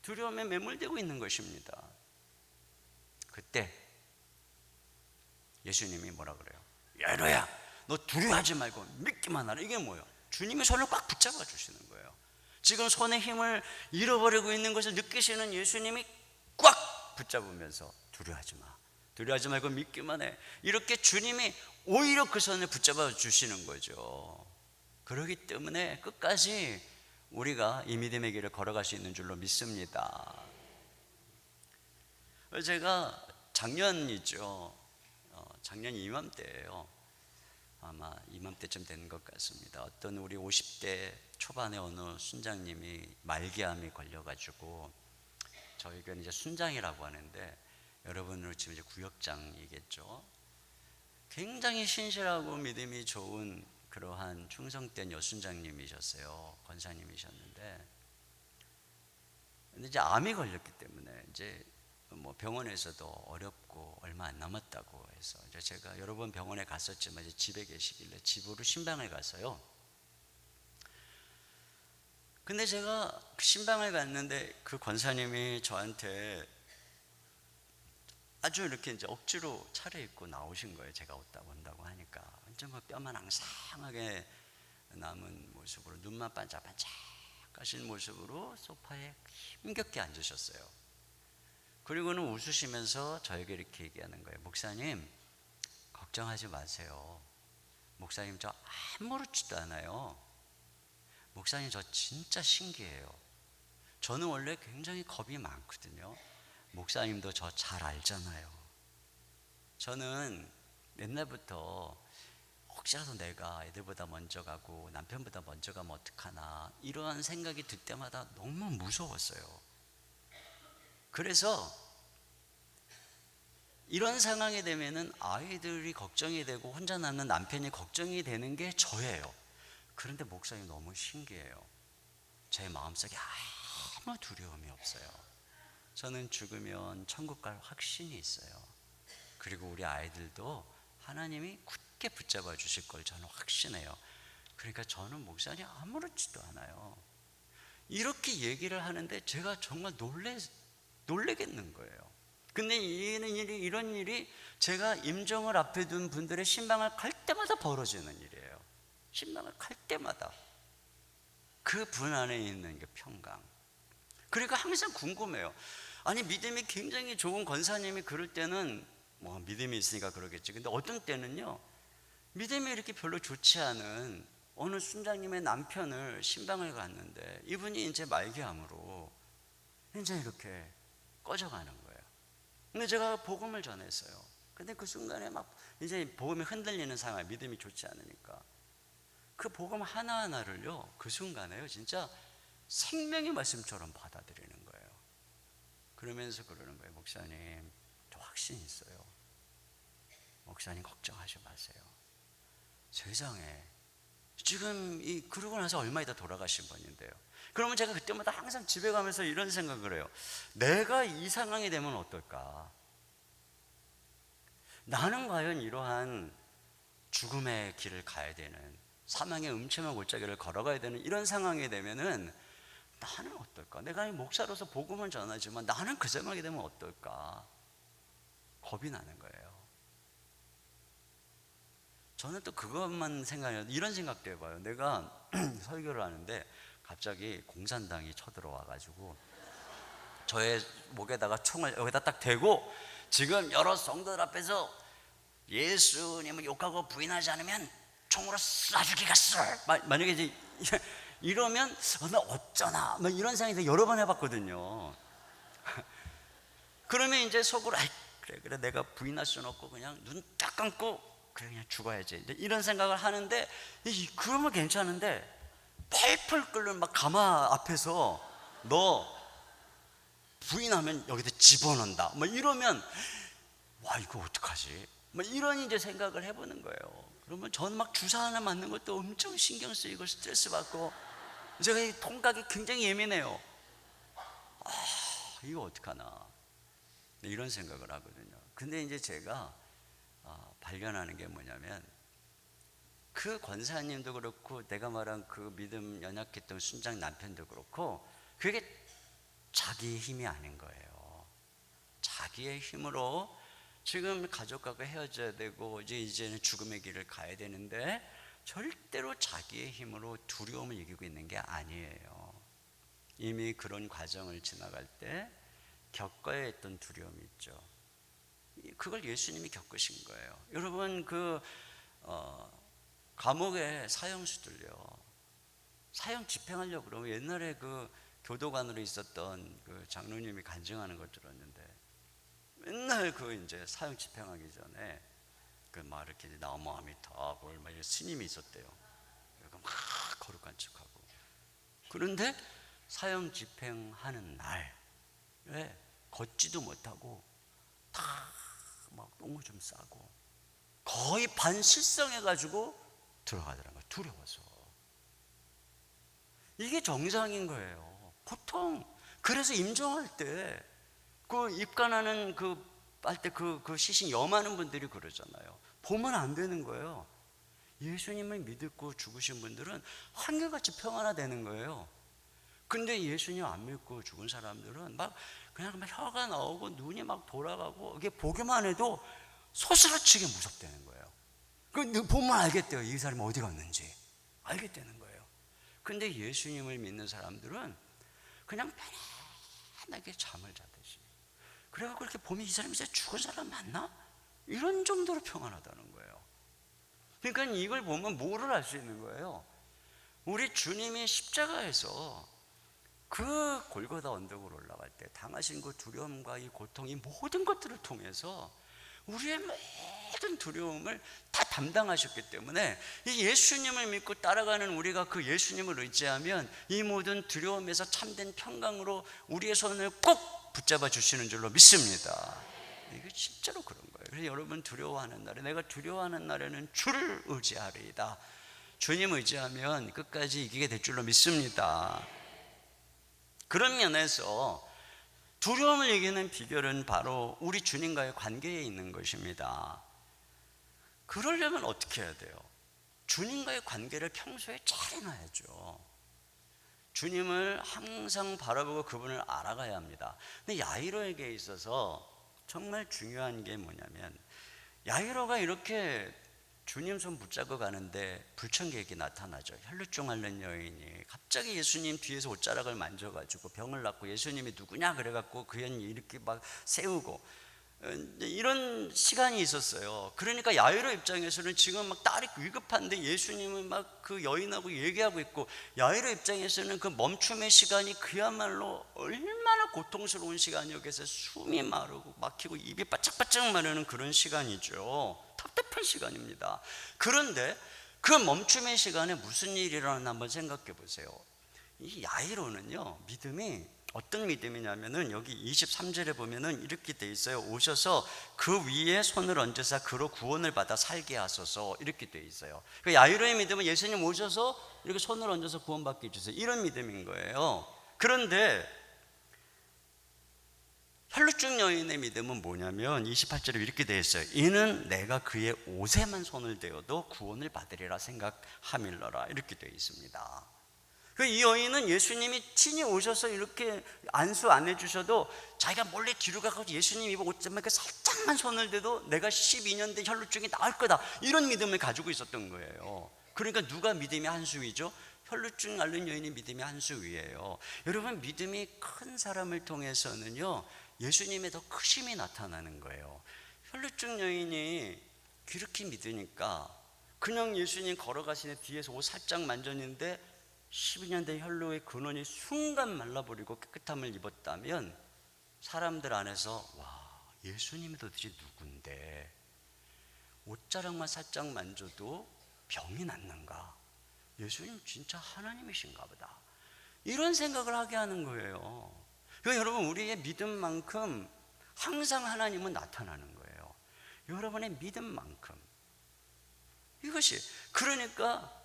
두려움에 매몰되고 있는 것입니다. 그때 예수님이 뭐라 그래요? 야이로야, 너 두려워하지 말고 믿기만 하라. 이게 뭐예요? 주님의 손을 꽉 붙잡아 주시는 거예요. 지금 손의 힘을 잃어버리고 있는 것을 느끼시는 예수님이 꽉 붙잡으면서 두려워하지 마, 두려워하지 말고 믿기만 해. 이렇게 주님이 오히려 그 손을 붙잡아 주시는 거죠. 그렇기 때문에 끝까지 우리가 이 믿음의 길을 걸어갈 수 있는 줄로 믿습니다. 제가 작년이죠. 작년 이맘때예요. 아마 이맘때쯤 된 것 같습니다. 어떤 우리 50대 초반의 어느 순장님이 말기암이 걸려가지고, 저희 교회는 이제 순장이라고 하는데 여러분으로 치면 이제 구역장이겠죠. 굉장히 신실하고 믿음이 좋은 그러한 충성된 여순장님이셨어요. 권사님이셨는데, 근데 이제 암이 걸렸기 때문에 이제 뭐 병원에서도 어렵고 얼마 안 남았다고 해서 이제 제가 여러 번 병원에 갔었지만 이제 집에 계시길래 집으로 신방을 가서요. 근데 제가 그 신방을 갔는데 그 권사님이 저한테 아주 이렇게 이제 억지로 차려입고 나오신 거예요. 제가 온다고 하니까 완전 뭐 뼈만 앙상하게 남은 모습으로, 눈만 반짝반짝 하신 모습으로 소파에 힘겹게 앉으셨어요. 그리고는 웃으시면서 저에게 이렇게 얘기하는 거예요. 목사님, 걱정하지 마세요. 목사님, 저 아무렇지도 않아요. 목사님, 저 진짜 신기해요. 저는 원래 굉장히 겁이 많거든요. 목사님도 저 잘 알잖아요. 저는 옛날부터 혹시라도 내가 애들보다 먼저 가고 남편보다 먼저 가면 어떡하나, 이런 생각이 들 때마다 너무 무서웠어요. 그래서 이런 상황이 되면은 아이들이 걱정이 되고 혼자 남는 남편이 걱정이 되는 게 저예요. 그런데 목사님 너무 신기해요. 제 마음속에 아무 두려움이 없어요. 저는 죽으면 천국 갈 확신이 있어요. 그리고 우리 아이들도 하나님이 굳게 붙잡아 주실 걸 저는 확신해요. 그러니까 저는 목사님 아무렇지도 않아요. 이렇게 얘기를 하는데 제가 정말 놀래겠는 거예요. 근데 이런 일이 제가 임종을 앞에 둔 분들의 신방을 갈 때마다 벌어지는 일이에요. 신방을 갈 때마다 그 분 안에 있는 게 평강. 그러니까 항상 궁금해요. 아니, 믿음이 굉장히 좋은 권사님이 그럴 때는 뭐 믿음이 있으니까 그러겠지. 근데 어떤 때는요, 믿음이 이렇게 별로 좋지 않은 어느 순장님의 남편을 신방을 갔는데 이분이 이제 말기암으로 이제 이렇게 꺼져가는 거예요. 근데 제가 복음을 전했어요. 근데 그 순간에 막 이제 복음이 흔들리는 상황, 믿음이 좋지 않으니까 그 복음 하나하나를요, 그 순간에요, 진짜 생명의 말씀처럼 받아들이는 거예요. 그러면서 그러는 거예요. 목사님, 저 확신 있어요. 목사님 걱정하지 마세요. 세상에 지금 그러고 나서 얼마 있다 돌아가신 분인데요. 그러면 제가 그때마다 항상 집에 가면서 이런 생각을 해요. 내가 이 상황이 되면 어떨까? 나는 과연 이러한 죽음의 길을 가야 되는, 사망의 음침한 골짜기를 걸어가야 되는 이런 상황이 되면은 나는 어떨까? 내가 목사로서 복음은 전하지만 나는 그 상황이 되면 어떨까? 겁이 나는 거예요. 저는 또 그것만 생각해요. 이런 생각도 해봐요. 내가 설교를 하는데 갑자기 공산당이 쳐들어와가지고 저의 목에다가 총을 여기다 딱 대고, 지금 여러 성도들 앞에서 예수님을 욕하고 부인하지 않으면 총으로 쏴 죽이겠어. 만약에 이제 이러면 나 어쩌나 뭐 이런 생각이 여러 번 해봤거든요. 그러면 이제 속으로 그래 내가 부인할 수는 없고 그냥 눈 딱 감고 그래 그냥 죽어야지, 이제 이런 생각을 하는데, 그러면 괜찮은데 펄펄 끓는 막 가마 앞에서 너 부인하면 여기다 집어넣는다 뭐 이러면 와 이거 어떡하지? 뭐 이런 이제 생각을 해보는 거예요. 그러면 저는 막 주사 하나 맞는 것도 엄청 신경 쓰이고 스트레스 받고, 제가 이 통각이 굉장히 예민해요. 이거 어떡하나 이런 생각을 하거든요. 근데 이제 제가 발견하는 게 뭐냐면, 그 권사님도 그렇고 내가 말한 그 믿음 연약했던 순장 남편도 그렇고 그게 자기의 힘이 아닌 거예요. 자기의 힘으로 지금 가족과 헤어져야 되고 이제는 죽음의 길을 가야 되는데 절대로 자기의 힘으로 두려움을 이기고 있는 게 아니에요. 이미 그런 과정을 지나갈 때 겪어야 했던 두려움이 있죠. 그걸 예수님이 겪으신 거예요. 여러분 감옥에 사형수들요, 사형 집행하려고 그러면 옛날에 그 교도관으로 있었던 그 장로님이 간증하는 걸 들었는데, 맨날 이제 사형 집행하기 전에 막 이렇게 나무 아미타 뭘 막 스님이 있었대요. 그러니까 막 거룩한 척하고. 그런데 사형 집행하는 날에 걷지도 못하고 다 막 똥을 좀 싸고 거의 반실성해가지고 들어가더라는 거예요. 두려워서. 이게 정상인 거예요. 보통 그래서 임종할 때 입관하는 할 때 그 시신 염하는 분들이 그러잖아요. 보면 안 되는 거예요. 예수님을 믿고 죽으신 분들은 한결같이 평안화되는 거예요. 근데 예수님 안 믿고 죽은 사람들은 그냥 혀가 나오고 눈이 막 돌아가고, 이게 보기만 해도 소스라치게 무섭다는 거예요. 보면 알겠대요. 이 사람이 어디 갔는지 알겠다는 거예요. 근데 예수님을 믿는 사람들은 그냥 편안하게 잠을 자듯이, 그래갖고 이렇게 보면 이 사람이 진짜 죽은 사람 맞나? 이런 정도로 평안하다는 거예요. 그러니까 이걸 보면 뭐를 알 수 있는 거예요? 우리 주님이 십자가에서 그 골고다 언덕으로 올라갈 때 당하신 그 두려움과 이 고통, 이 모든 것들을 통해서 우리의 모든 두려움을 다 담당하셨기 때문에 이 예수님을 믿고 따라가는 우리가 그 예수님을 의지하면 이 모든 두려움에서 참된 평강으로 우리의 손을 꼭 붙잡아 주시는 줄로 믿습니다. 이게 진짜로 그런 거예요. 그래서 여러분 두려워하는 날에, 내가 두려워하는 날에는 주를 의지하리이다. 주님 의지하면 끝까지 이기게 될 줄로 믿습니다. 그런 면에서 두려움을 이기는 비결은 바로 우리 주님과의 관계에 있는 것입니다. 그러려면 어떻게 해야 돼요? 주님과의 관계를 평소에 잘 해놔야죠. 주님을 항상 바라보고 그분을 알아가야 합니다. 근데 야이로에게 있어서 정말 중요한 게 뭐냐면, 야이로가 이렇게 주님 손 붙잡고 가는데 불청객이 나타나죠. 혈루증 앓는 여인이 갑자기 예수님 뒤에서 옷자락을 만져가지고 병을 낫고, 예수님이 누구냐 그래갖고 그 여인이 이렇게 막 세우고 이런 시간이 있었어요. 그러니까 야이로 입장에서는 지금 막 딸이 위급한데 예수님은 막 그 여인하고 얘기하고 있고, 야이로 입장에서는 그 멈춤의 시간이 그야말로 얼마나 고통스러운 시간이었겠어요. 숨이 마르고 막히고 입이 바짝바짝 마르는 그런 시간이죠. 답답한 시간입니다. 그런데 그 멈춤의 시간에 무슨 일이 일어나나 한번 생각해 보세요. 이 야이로는요, 믿음이 어떤 믿음이냐면은 여기 23절에 보면은 이렇게 돼 있어요. 오셔서 그 위에 손을 얹으사 그로 구원을 받아 살게 하소서, 이렇게 돼 있어요. 그 야이로의 믿음은 예수님 오셔서 이렇게 손을 얹어서 구원받게 해주세요, 이런 믿음인 거예요. 그런데 혈루증 여인의 믿음은 뭐냐면 28절에 이렇게 되어 있어요. 이는 내가 그의 옷에만 손을 대어도 구원을 받으리라 생각함일러라, 이렇게 되어 있습니다. 이 여인은 예수님이 친히 오셔서 이렇게 안수 안 해주셔도 자기가 몰래 뒤로 가서 예수님 입어 옷자만 살짝만 손을 대도 내가 12년 된 혈루증이 나을 거다, 이런 믿음을 가지고 있었던 거예요. 그러니까 누가 믿음이 한 수위죠? 혈루증 앓는 여인이 믿음이 한 수위예요. 여러분, 믿음이 큰 사람을 통해서는요 예수님의 더 크심이 나타나는 거예요. 혈루증 여인이 그렇게 믿으니까 그냥 예수님 걸어가시는 뒤에서 옷 살짝 만졌는데 12년 된 혈루의 근원이 순간 말라버리고 깨끗함을 입었다면 사람들 안에서 와, 예수님이 도대체 누군데 옷자락만 살짝 만져도 병이 낫는가? 예수님 진짜 하나님이신가 보다, 이런 생각을 하게 하는 거예요. 그러니까 여러분, 우리의 믿음만큼 항상 하나님은 나타나는 거예요. 여러분의 믿음만큼. 이것이, 그러니까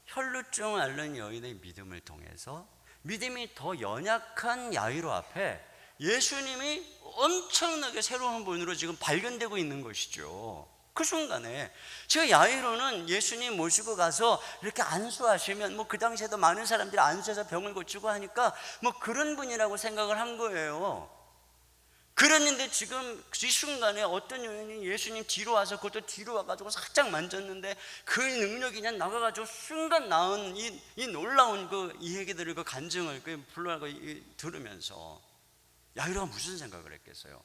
혈루증 앓는 여인의 믿음을 통해서 믿음이 더 연약한 야이로 앞에 예수님이 엄청나게 새로운 분으로 지금 발견되고 있는 것이죠. 그 순간에 제가 야이로는 예수님 모시고 가서 이렇게 안수하시면 뭐 그 당시에도 많은 사람들이 안수해서 병을 고치고 하니까 뭐 그런 분이라고 생각을 한 거예요. 그랬는데 지금 이 순간에 어떤 여인이 예수님 뒤로 와서, 그것도 뒤로 와가지고 살짝 만졌는데 그 능력이 그냥 나가가지고 순간 나온 이 놀라운 이 얘기들을, 그 간증을 불러가 들으면서 야이로가 무슨 생각을 했겠어요?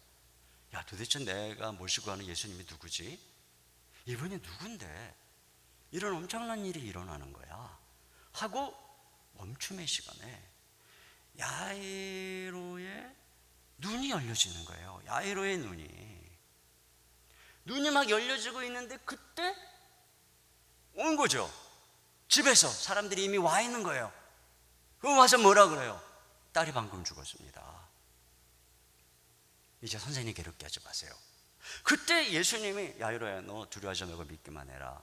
야, 도대체 내가 모시고 가는 예수님이 누구지? 이분이 누군데 이런 엄청난 일이 일어나는 거야 하고 멈춤의 시간에 야이로의 눈이 열려지는 거예요. 야이로의 눈이 막 열려지고 있는데 그때 온 거죠. 집에서 사람들이 이미 와 있는 거예요. 그럼 와서 뭐라 그래요? 딸이 방금 죽었습니다. 이제 선생님 괴롭게 하지 마세요. 그때 예수님이 야이로야, 너 두려워하지 말고 믿기만 해라.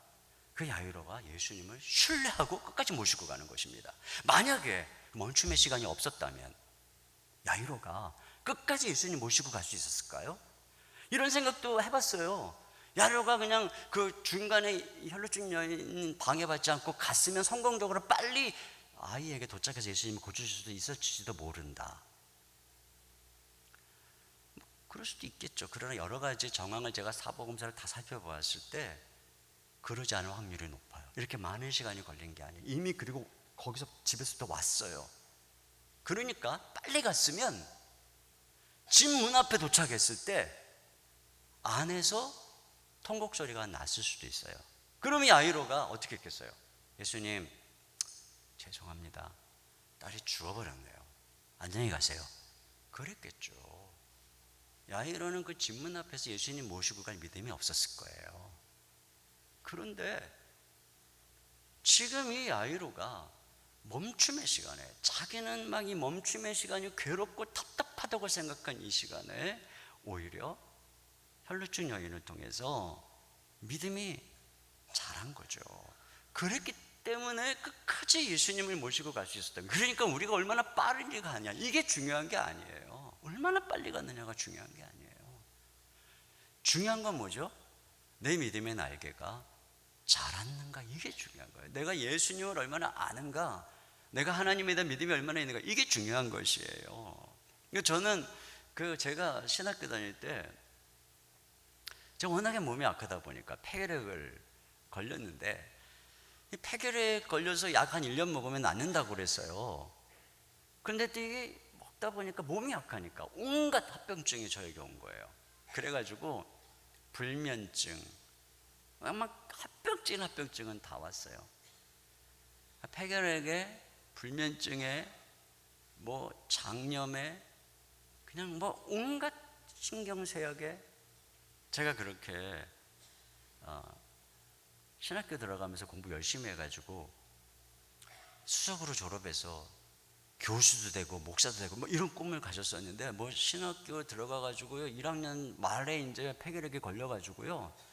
그 야이로가 예수님을 신뢰하고 끝까지 모시고 가는 것입니다. 만약에 멈춤의 시간이 없었다면 야이로가 끝까지 예수님 모시고 갈 수 있었을까요? 이런 생각도 해봤어요. 야이로가 그냥 그 중간에 혈루증 여인 방해받지 않고 갔으면 성공적으로 빨리 아이에게 도착해서 예수님이 고쳐줄 수도 있었지도 모른다. 그럴 수도 있겠죠. 그러나 여러 가지 정황을 제가 사복음서를 다 살펴보았을 때 그러지 않을 확률이 높아요. 이렇게 많은 시간이 걸린 게 아니에요. 이미 그리고 거기서 집에서부터 왔어요. 그러니까 빨리 갔으면 집 문 앞에 도착했을 때 안에서 통곡 소리가 났을 수도 있어요. 그러면 야이로가 어떻게 했겠어요? 예수님, 죄송합니다, 딸이 죽어버렸네요, 안녕히 가세요, 그랬겠죠. 야이로는 그 집 문 앞에서 예수님 모시고 갈 믿음이 없었을 거예요. 그런데 지금 이 야이로가 멈춤의 시간에, 자기는 막 이 멈춤의 시간이 괴롭고 답답하다고 생각한 이 시간에 오히려 혈루증 여인을 통해서 믿음이 자란 거죠. 그랬기 때문에 끝까지 예수님을 모시고 갈 수 있었다. 그러니까 우리가 얼마나 빠르게 가냐, 이게 중요한 게 아니에요. 얼마나 빨리 갔느냐가 중요한 게 아니에요. 중요한 건 뭐죠? 내 믿음의 날개가 자랐는가, 이게 중요한 거예요. 내가 예수님을 얼마나 아는가, 내가 하나님에 대한 믿음이 얼마나 있는가, 이게 중요한 것이에요. 저는 제가 신학교 다닐 때 제가 워낙에 몸이 약하다 보니까 폐결핵을 걸렸는데, 이 폐결핵 걸려서 약 한 1년 먹으면 낫는다고 그랬어요. 그런데 또 이게 먹다 보니까 몸이 약하니까 온갖 합병증이 저에게 온 거예요. 그래가지고 불면증, 막 합병증은 다 왔어요. 폐결핵에, 불면증에, 뭐 장염에, 그냥 뭐 온갖 신경쇠약에, 제가 그렇게 신학교 들어가면서 공부 열심히 해가지고 수석으로 졸업해서 교수도 되고 목사도 되고 뭐 이런 꿈을 가졌었는데, 뭐 신학교 들어가가지고요 1학년 말에 이제 폐결핵에 걸려가지고요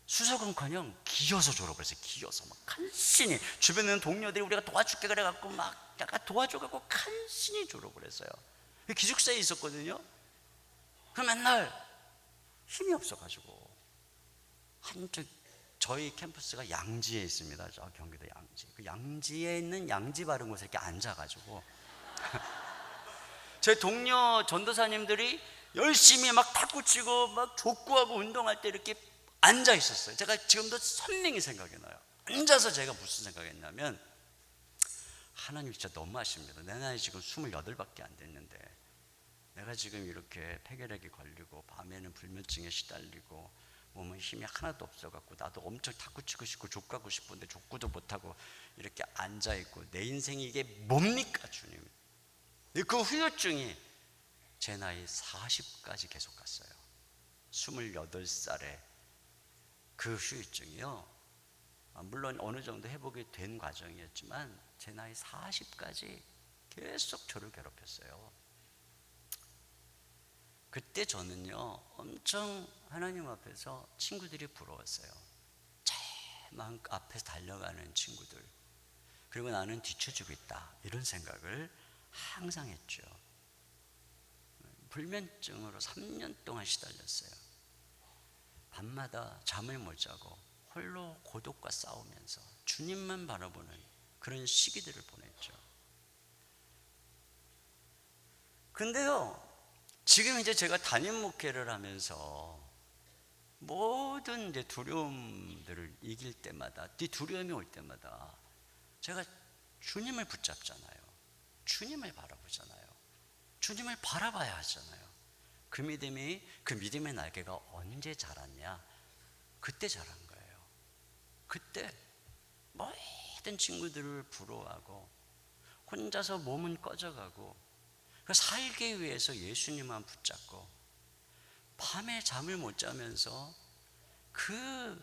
수석은커녕 기어서 졸업을 했어요. 기어서 막 간신히, 주변에 동료들이 우리가 도와줄게 그래갖고 막 약간 도와줘갖고 간신히 졸업을 했어요. 기숙사에 있었거든요. 그 맨날 힘이 없어가지고 한쪽, 저희 캠퍼스가 양지에 있습니다. 저 경기도 양지. 그 양지에 있는 양지 바른 곳에 이렇게 앉아가지고 제 동료 전도사님들이 열심히 막 탁구 치고 막 족구하고 운동할 때 이렇게 앉아 있었어요. 제가 지금도 선명히 생각이 나요. 앉아서 제가 무슨 생각했냐면, 하나님 진짜 너무하십니다. 내 나이 지금 28밖에 안 됐는데 내가 지금 이렇게 폐결핵에 걸리고 밤에는 불면증에 시달리고 몸에 힘이 하나도 없어갖고 나도 엄청 탁구 치고 싶고 족구하고 싶은데 족구도 못하고 이렇게 앉아있고, 내 인생이 이게 뭡니까 주님? 그 후유증이 제 나이 40까지 계속 갔어요. 28살에 그 후유증이요, 물론 어느 정도 회복이 된 과정이었지만 제 나이 40까지 계속 저를 괴롭혔어요. 그때 저는요 엄청 하나님 앞에서 친구들이 부러웠어요. 제만 앞에서 달려가는 친구들, 그리고 나는 뒤처지고 있다, 이런 생각을 항상 했죠. 불면증으로 3년 동안 시달렸어요. 밤마다 잠을 못 자고 홀로 고독과 싸우면서 주님만 바라보는 그런 시기들을 보냈죠. 근데요, 지금 이제 제가 담임 목회를 하면서 모든 이제 두려움들을 이길 때마다, 이 두려움이 올 때마다 제가 주님을 붙잡잖아요. 주님을 바라보잖아요. 주님을 바라봐야 하잖아요. 그 믿음의 날개가 언제 자랐냐? 그때 자란 거예요. 그때 모든 친구들을 부러워하고 혼자서 몸은 꺼져가고 살기 위해서 예수님만 붙잡고 밤에 잠을 못 자면서 그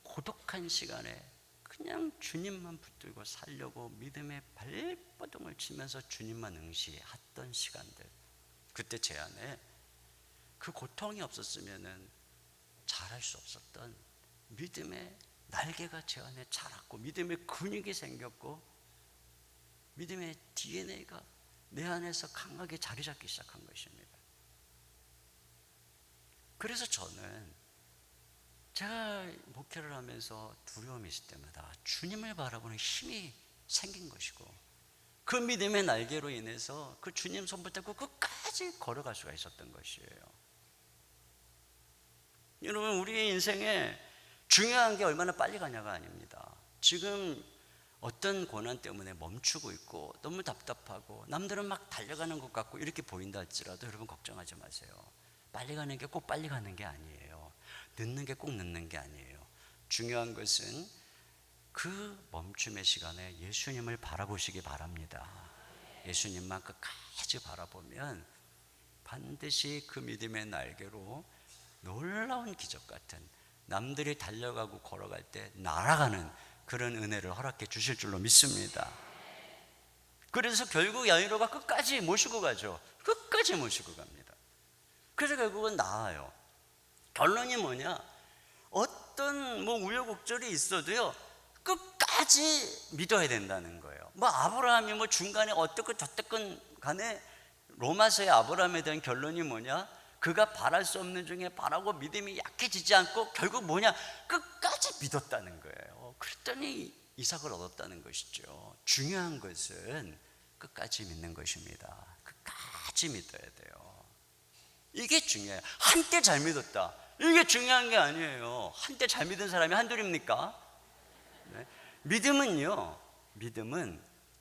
고독한 시간에 그냥 주님만 붙들고 살려고 믿음의 발버둥을 치면서 주님만 응시했던 시간들, 그때 제 안에 그 고통이 없었으면은 잘할 수 없었던 믿음의 날개가 제 안에 자랐고, 믿음의 근육이 생겼고, 믿음의 DNA가 내 안에서 강하게 자리 잡기 시작한 것입니다. 그래서 저는 제가 목회를 하면서 두려움이 있을 때마다 주님을 바라보는 힘이 생긴 것이고, 그 믿음의 날개로 인해서 그 주님 손 붙잡고 끝까지 걸어갈 수가 있었던 것이에요. 여러분, 우리의 인생에 중요한 게 얼마나 빨리 가냐가 아닙니다. 지금 어떤 고난 때문에 멈추고 있고 너무 답답하고 남들은 막 달려가는 것 같고 이렇게 보인다 할지라도 여러분 걱정하지 마세요. 빨리 가는 게 꼭 빨리 가는 게 아니에요. 늦는 게 꼭 늦는 게 아니에요. 중요한 것은 그 멈춤의 시간에 예수님을 바라보시기 바랍니다. 예수님만 끝까지 바라보면 반드시 그 믿음의 날개로 놀라운 기적 같은, 남들이 달려가고 걸어갈 때 날아가는 그런 은혜를 허락해 주실 줄로 믿습니다. 그래서 결국 야이로가 끝까지 모시고 가죠. 끝까지 모시고 갑니다. 그래서 결국은 나아요. 결론이 뭐냐? 어떤 우여곡절이 있어도요 끝까지 믿어야 된다는 거예요. 아브라함이 중간에 어떻건 저떻건 간에 로마서의 아브라함에 대한 결론이 뭐냐? 그가 바랄 수 없는 중에 바라고 믿음이 약해지지 않고 결국 뭐냐? 끝까지 믿었다는 거예요. 그랬더니 이삭을 얻었다는 것이죠. 중요한 것은 끝까지 믿는 것입니다. 끝까지 믿어야 돼요. 이게 중요해요. 한때 잘 믿었다, 이게 중요한 게 아니에요. 한때 잘 믿은 사람이 한둘입니까? 네? 믿음은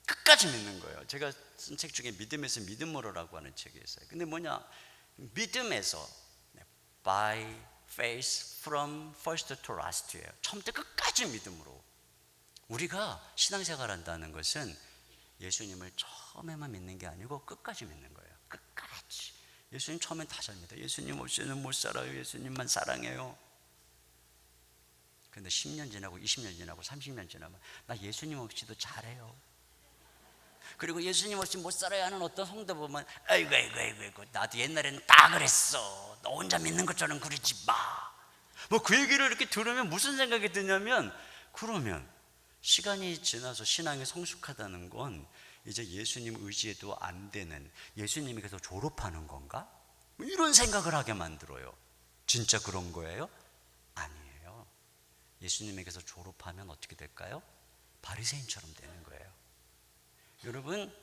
끝까지 믿는 거예요. 제가 쓴 책 중에 믿음에서 믿음으로라고 하는 책이 있어요. 근데 뭐냐? 믿음에서 by faith from first to last예요. 처음부터 끝까지 믿음으로. 우리가 신앙생활 한다는 것은 예수님을 처음에만 믿는 게 아니고 끝까지 믿는 거예요. 끝까지. 예수님 처음엔 다 잘 믿어요. 예수님 없이는 못 살아요. 예수님만 사랑해요. 근데 10년 지나고 20년 지나고 30년 지나면 나 예수님 없이도 잘해요. 그리고 예수님 없이 못 살아야 하는 어떤 성도 보면 아이고 나도 옛날에는 다 그랬어. 너 혼자 믿는 것처럼 그러지 마. 뭐 그 얘기를 이렇게 들으면 무슨 생각이 드냐면, 그러면 시간이 지나서 신앙이 성숙하다는 건 이제 예수님 의지에도 안 되는, 예수님에게서 졸업하는 건가? 뭐 이런 생각을 하게 만들어요. 진짜 그런 거예요? 아니에요. 예수님에게서 졸업하면 어떻게 될까요? 바리새인처럼 되는 거예요. 여러분,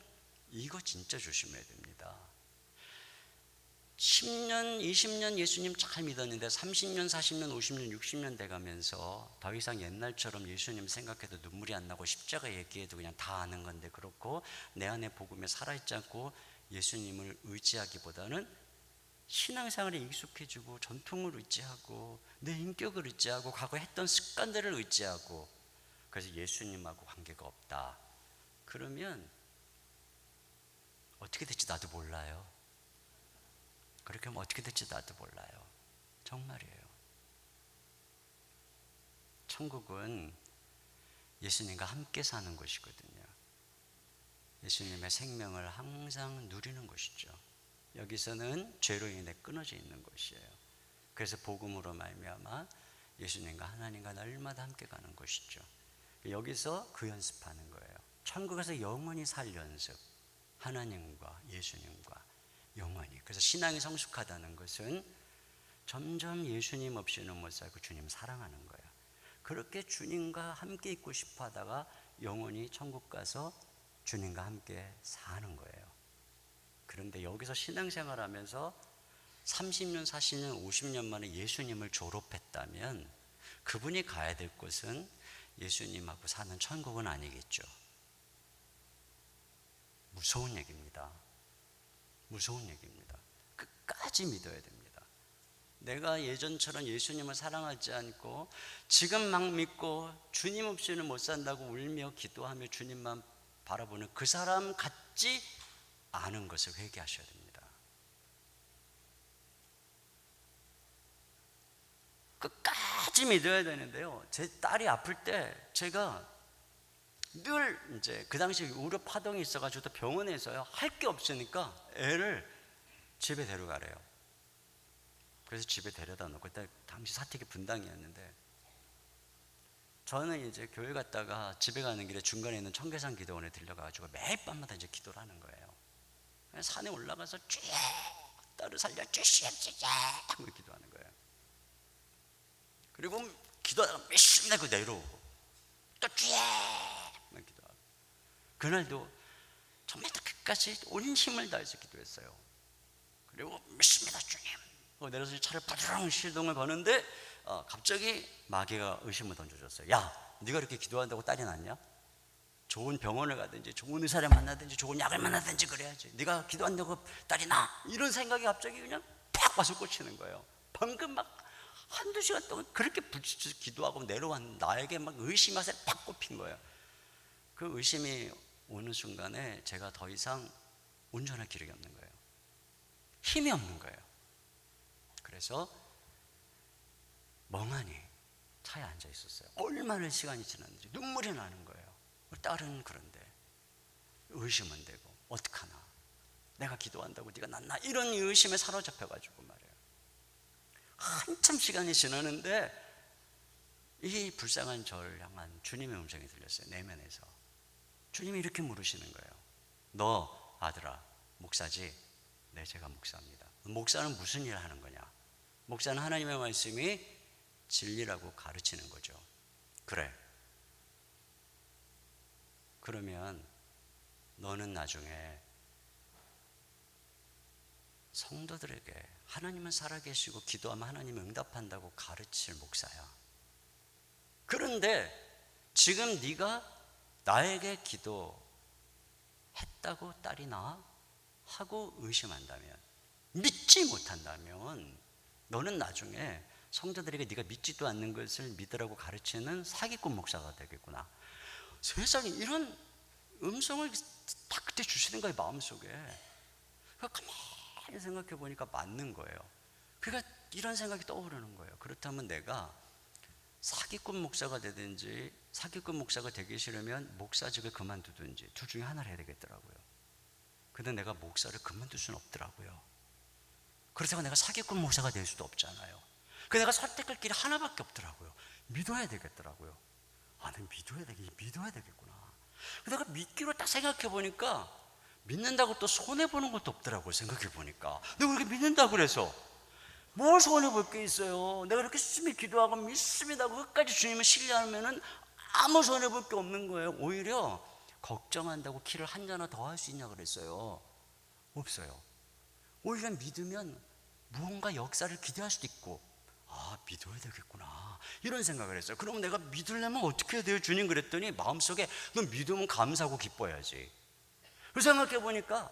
이거 진짜 조심해야 됩니다. 10년, 20년 예수님 잘 믿었는데 30년, 40년, 50년, 60년 돼가면서 더 이상 옛날처럼 예수님 생각해도 눈물이 안 나고 십자가 얘기해도 그냥 다 아는 건데, 그렇고 내 안에 복음에 살아있지 않고 예수님을 의지하기보다는 신앙생활에 익숙해지고 전통을 의지하고 내 인격을 의지하고 과거 했던 습관들을 의지하고, 그래서 예수님하고 관계가 없다. 그러면 어떻게 될지 나도 몰라요. 그렇게 하면 어떻게 될지 나도 몰라요. 정말이에요. 천국은 예수님과 함께 사는 곳이거든요. 예수님의 생명을 항상 누리는 곳이죠. 여기서는 죄로 인해 끊어져 있는 곳이에요. 그래서 복음으로 말미암아 예수님과 하나님과 날마다 함께 가는 곳이죠. 여기서 그 연습하는 거예요. 천국에서 영원히 살 연습. 하나님과 예수님과 영원히. 그래서 신앙이 성숙하다는 것은 점점 예수님 없이는 못 살고 주님 사랑하는 거예요. 그렇게 주님과 함께 있고 싶어 하다가 영원히 천국 가서 주님과 함께 사는 거예요. 그런데 여기서 신앙생활 하면서 30년, 40년, 50년 만에 예수님을 졸업했다면 그분이 가야 될 곳은 예수님하고 사는 천국은 아니겠죠. 무서운 얘기입니다. 무서운 얘기입니다. 끝까지 믿어야 됩니다. 내가 예전처럼 예수님을 사랑하지 않고 지금 막 믿고 주님 없이는 못 산다고 울며 기도하며 주님만 바라보는 그 사람 같지 않은 것을 회개하셔야 됩니다. 끝까지 믿어야 되는데요. 제 딸이 아플 때 제가 늘 이제 그 당시 의료 파동이 있어가지고 또 병원에서요 할 게 없으니까 애를 집에 데려가래요. 그래서 집에 데려다 놓고, 그때 당시 사택이 분당이었는데 저는 이제 교회 갔다가 집에 가는 길에 중간에 있는 청계산 기도원에 들려가지고 매일 밤마다 이제 기도를 하는 거예요. 산에 올라가서 쭉 딸을 살려 주시옵소서 하고 기도하는 거예요. 그리고 기도하다가 몇십날 그 내려오고 또 쭉 기도하고, 그날도 정말 끝까지 온 힘을 다해서 기도했어요. 그리고 믿습니다 주님. 내려서 차를 부드러운 시동을 거는데 갑자기 마귀가 의심을 던져줬어요. 야, 네가 이렇게 기도한다고 딸이 낫냐? 좋은 병원을 가든지 좋은 의사를 만나든지 좋은 약을 만나든지 그래야지. 네가 기도한다고 딸이 나? 이런 생각이 갑자기 그냥 팍 와서 꽂히는 거예요. 방금 막 한두 시간 동안 그렇게 부딪혀서 기도하고 내려왔는 나에게 막 의심이 와서 팍 꼽힌 거예요. 그 의심이 오는 순간에 제가 더 이상 운전할 기력이 없는 거예요. 힘이 없는 거예요. 그래서 멍하니 차에 앉아 있었어요. 얼마나 시간이 지났는지 눈물이 나는 거예요. 딸은 그런데 의심은 되고 어떡하나, 내가 기도한다고 네가 낫나, 이런 의심에 사로잡혀가지고 말이에요. 한참 시간이 지나는데 이 불쌍한 저를 향한 주님의 음성이 들렸어요. 내면에서 주님이 이렇게 물으시는 거예요. 너 아들아 목사지? 네, 제가 목사입니다. 목사는 무슨 일을 하는 거냐? 목사는 하나님의 말씀이 진리라고 가르치는 거죠. 그래. 그러면 너는 나중에 성도들에게 하나님은 살아계시고 기도하면 하나님이 응답한다고 가르칠 목사야. 그런데 지금 네가 나에게 기도했다고 딸이 나? 하고 의심한다면, 믿지 못한다면 너는 나중에 성도들에게 네가 믿지도 않는 것을 믿으라고 가르치는 사기꾼 목사가 되겠구나. 세상에 이런 음성을 딱 그때 주시는 거예요, 마음속에. 가만히 생각해 보니까 맞는 거예요. 그러니까 이런 생각이 떠오르는 거예요. 그렇다면 내가 사기꾼 목사가 되든지 사기꾼 목사가 되기 싫으면 목사직을 그만두든지 둘 중에 하나를 해야 되겠더라고요. 근데 내가 목사를 그만둘 수는 없더라고요. 그렇다고 내가 사기꾼 목사가 될 수도 없잖아요. 그 내가 선택할 길이 하나밖에 없더라고요. 믿어야 되겠더라고요. 아, 내가 믿어야 되겠구나. 내가 믿기로 딱 생각해 보니까 믿는다고 또 손해보는 것도 없더라고요. 생각해 보니까 내가 그렇게 믿는다고 그래서 뭘 손해볼 게 있어요. 내가 이렇게 열심히 기도하고 믿습니다 끝까지 주님을 신뢰하면은 아무 손해볼 게 없는 거예요. 오히려 걱정한다고 키를 한 잔나 더 할 수 있냐 그랬어요. 없어요. 오히려 믿으면 무언가 역사를 기대할 수도 있고, 아, 믿어야 되겠구나 이런 생각을 했어요. 그럼 내가 믿으려면 어떻게 해야 돼요 주님? 그랬더니 마음속에 너 믿으면 감사하고 기뻐야지. 그래서 생각해 보니까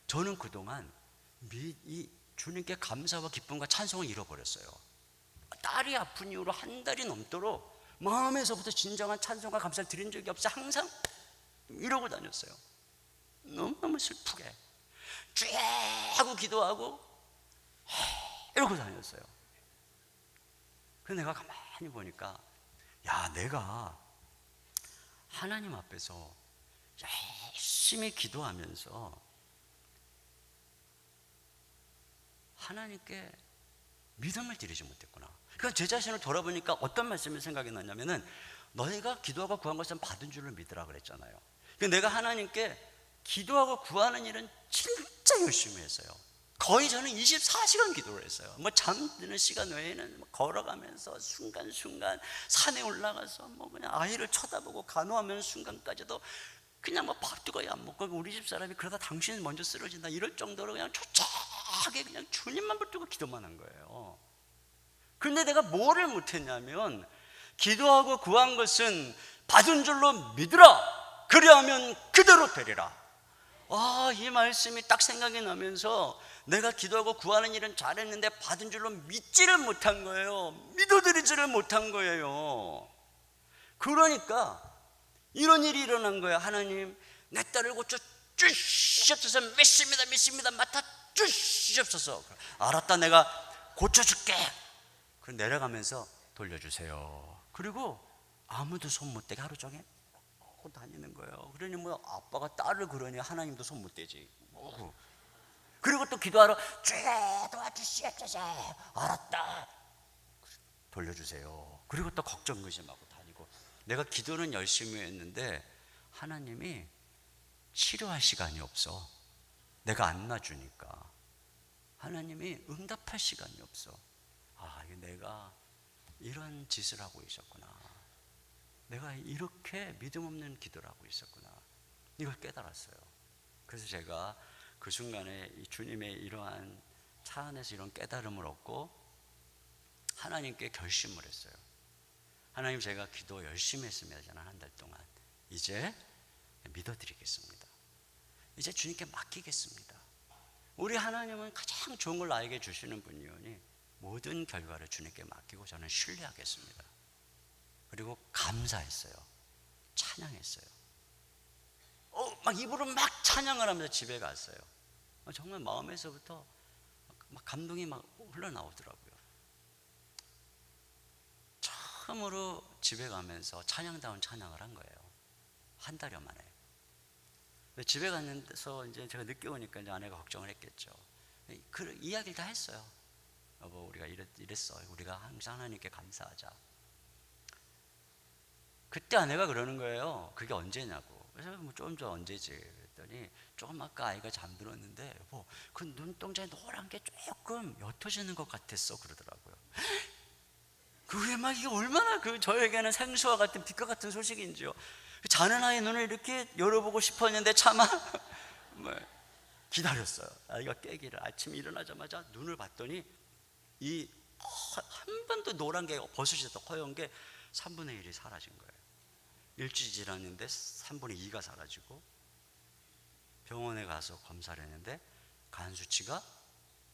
저는 그동안 이 주님께 감사와 기쁨과 찬송을 잃어버렸어요. 딸이 아픈 이후로 한 달이 넘도록 마음에서부터 진정한 찬송과 감사를 드린 적이 없어요. 항상 이러고 다녔어요. 너무너무 슬프게 쭉 하고 기도하고 이러고 다녔어요. 그래서 내가 가만히 보니까, 야, 내가 하나님 앞에서 열심히 기도하면서 하나님께 믿음을 드리지 못했구나. 그러니까 제 자신을 돌아보니까 어떤 말씀이 생각이 나냐면은, 너희가 기도하고 구한 것은 받은 줄로 믿으라 그랬잖아요. 그러니까 내가 하나님께 기도하고 구하는 일은 진짜 열심히 했어요. 거의 저는 24시간 기도를 했어요. 뭐 잠드는 시간 외에는 걸어가면서 순간순간 산에 올라가서 뭐 그냥 아이를 쳐다보고 간호하는 순간까지도 그냥 뭐 밥도 거의 안 먹고, 우리 집 사람이 그러다 당신은 먼저 쓰러진다 이럴 정도로 그냥 초췌하게 그냥 주님만 붙들고 기도만 한 거예요. 그런데 내가 뭐를 못했냐면, 기도하고 구한 것은 받은 줄로 믿으라, 그리하면 그대로 되리라. 아, 이 말씀이 딱 생각이 나면서 내가 기도하고 구하는 일은 잘했는데 받은 줄로 믿지를 못한 거예요. 믿어드리지를 못한 거예요. 그러니까 이런 일이 일어난 거예요. 하나님, 내 딸을 고쳐 주시옵소서. 믿습니다 맡아 주시옵소서. 알았다, 내가 고쳐줄게. 그 내려가면서 돌려주세요. 그리고 아무도 손 못 대게 하루 종일 하고 다니는 거예요. 그러니 뭐 아빠가 딸을 그러니 하나님도 손 못 대지. 그리고 또 기도하러 도와주시옵소서. 알았다, 돌려주세요. 그리고 또 걱정 의심하고 다니고. 내가 기도는 열심히 했는데 하나님이 치료할 시간이 없어. 내가 안 놔주니까 하나님이 응답할 시간이 없어. 아, 내가 이런 짓을 하고 있었구나. 내가 이렇게 믿음 없는 기도를 하고 있었구나. 이걸 깨달았어요. 그래서 제가 그 순간에 주님의 이러한 차 안에서 이런 깨달음을 얻고 하나님께 결심을 했어요. 하나님, 제가 기도 열심히 했습니다. 저는 한 달 동안 이제 믿어드리겠습니다. 이제 주님께 맡기겠습니다. 우리 하나님은 가장 좋은 걸 나에게 주시는 분이오니 모든 결과를 주님께 맡기고 저는 신뢰하겠습니다. 그리고 감사했어요. 찬양했어요. 막 입으로 막 찬양을 하면서 집에 갔어요. 정말 마음에서부터 막 감동이 막 흘러나오더라고요. 처음으로 집에 가면서 찬양다운 찬양을 한 거예요. 한 달여 만에. 집에 갔는데서 이제 제가 늦게 오니까 이제 아내가 걱정을 했겠죠. 그 이야기를 다 했어요. 여보, 우리가 이랬어. 우리가 항상 하나님께 감사하자. 그때 아내가 그러는 거예요. 그게 언제냐고. 그래서 뭐 좀 전 언제지 그랬더니, 조금 아까 아이가 잠들었는데 여보, 그 눈동자에 노란 게 조금 옅어지는 것 같았어 그러더라고요. 그게 막 이게 얼마나 저에게는 생수와 같은 빛과 같은 소식인지요. 자는 아이의 눈을 이렇게 열어보고 싶었는데 차마 기다렸어요. 아이가 깨기를. 아침에 일어나자마자 눈을 봤더니 이 한 번도 노란 게 버섯이 더 허연 게 3분의 1이 사라진 거예요. 일주일 지났는데 3분의 2가 사라지고, 병원에 가서 검사를 했는데 간 수치가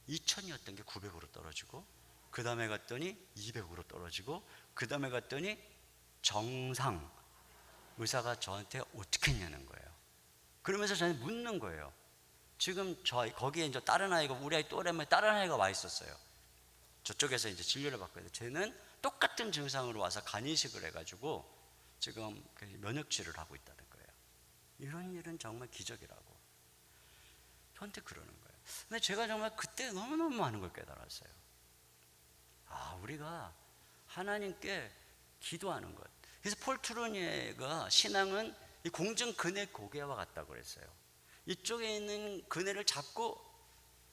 2000이었던 게 900으로 떨어지고, 그 다음에 갔더니 200으로 떨어지고, 그 다음에 갔더니 정상. 의사가 저한테 어떻게 했냐는 거예요. 그러면서 저한테 묻는 거예요. 지금 거기에 이제 다른 아이가, 우리 아이 또래면 다른 아이가 와 있었어요. 저쪽에서 이제 진료를 받고 있는데 쟤는 똑같은 증상으로 와서 간이식을 해가지고 지금 면역치료를 하고 있다는 거예요. 이런 일은 정말 기적이라고 저한테 그러는 거예요. 근데 제가 정말 그때 너무너무 많은 걸 깨달았어요. 우리가 하나님께 기도하는 것. 그래서 폴 트루니에가 신앙은 이 공중 그네 고개와 같다고 그랬어요. 이쪽에 있는 그네를 잡고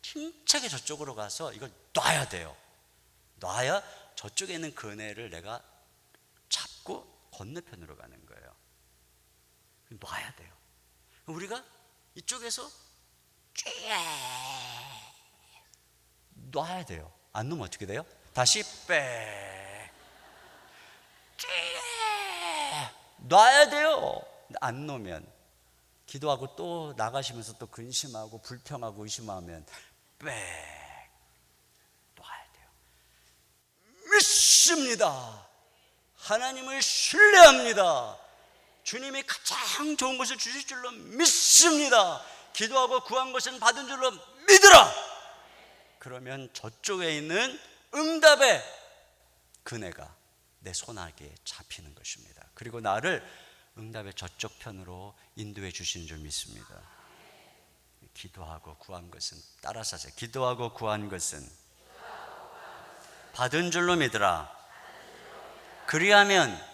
힘차게 저쪽으로 가서 이걸 놔야 돼요. 놔야 저쪽에 있는 그네를 내가 잡고 건너편으로 가는 거예요. 놔야 돼요. 우리가 이쪽에서 쭉 놔야 돼요. 안 놓으면 어떻게 돼요? 다시 빽 쭉 놔야 돼요. 안 놓으면 기도하고 또 나가시면서 또 근심하고 불평하고 의심하면 빽 놔야 돼요. 믿습니다. 하나님을 신뢰합니다. 주님이 가장 좋은 것을 주실 줄로 믿습니다. 기도하고 구한 것은 받은 줄로 믿으라. 그러면 저쪽에 있는 응답의 그네가 내 손아귀에 잡히는 것입니다. 그리고 나를 응답의 저쪽 편으로 인도해 주시는 줄 믿습니다. 기도하고 구한 것은 따라서 하세요. 기도하고 구한 것은 받은 줄로 믿으라. 그리하면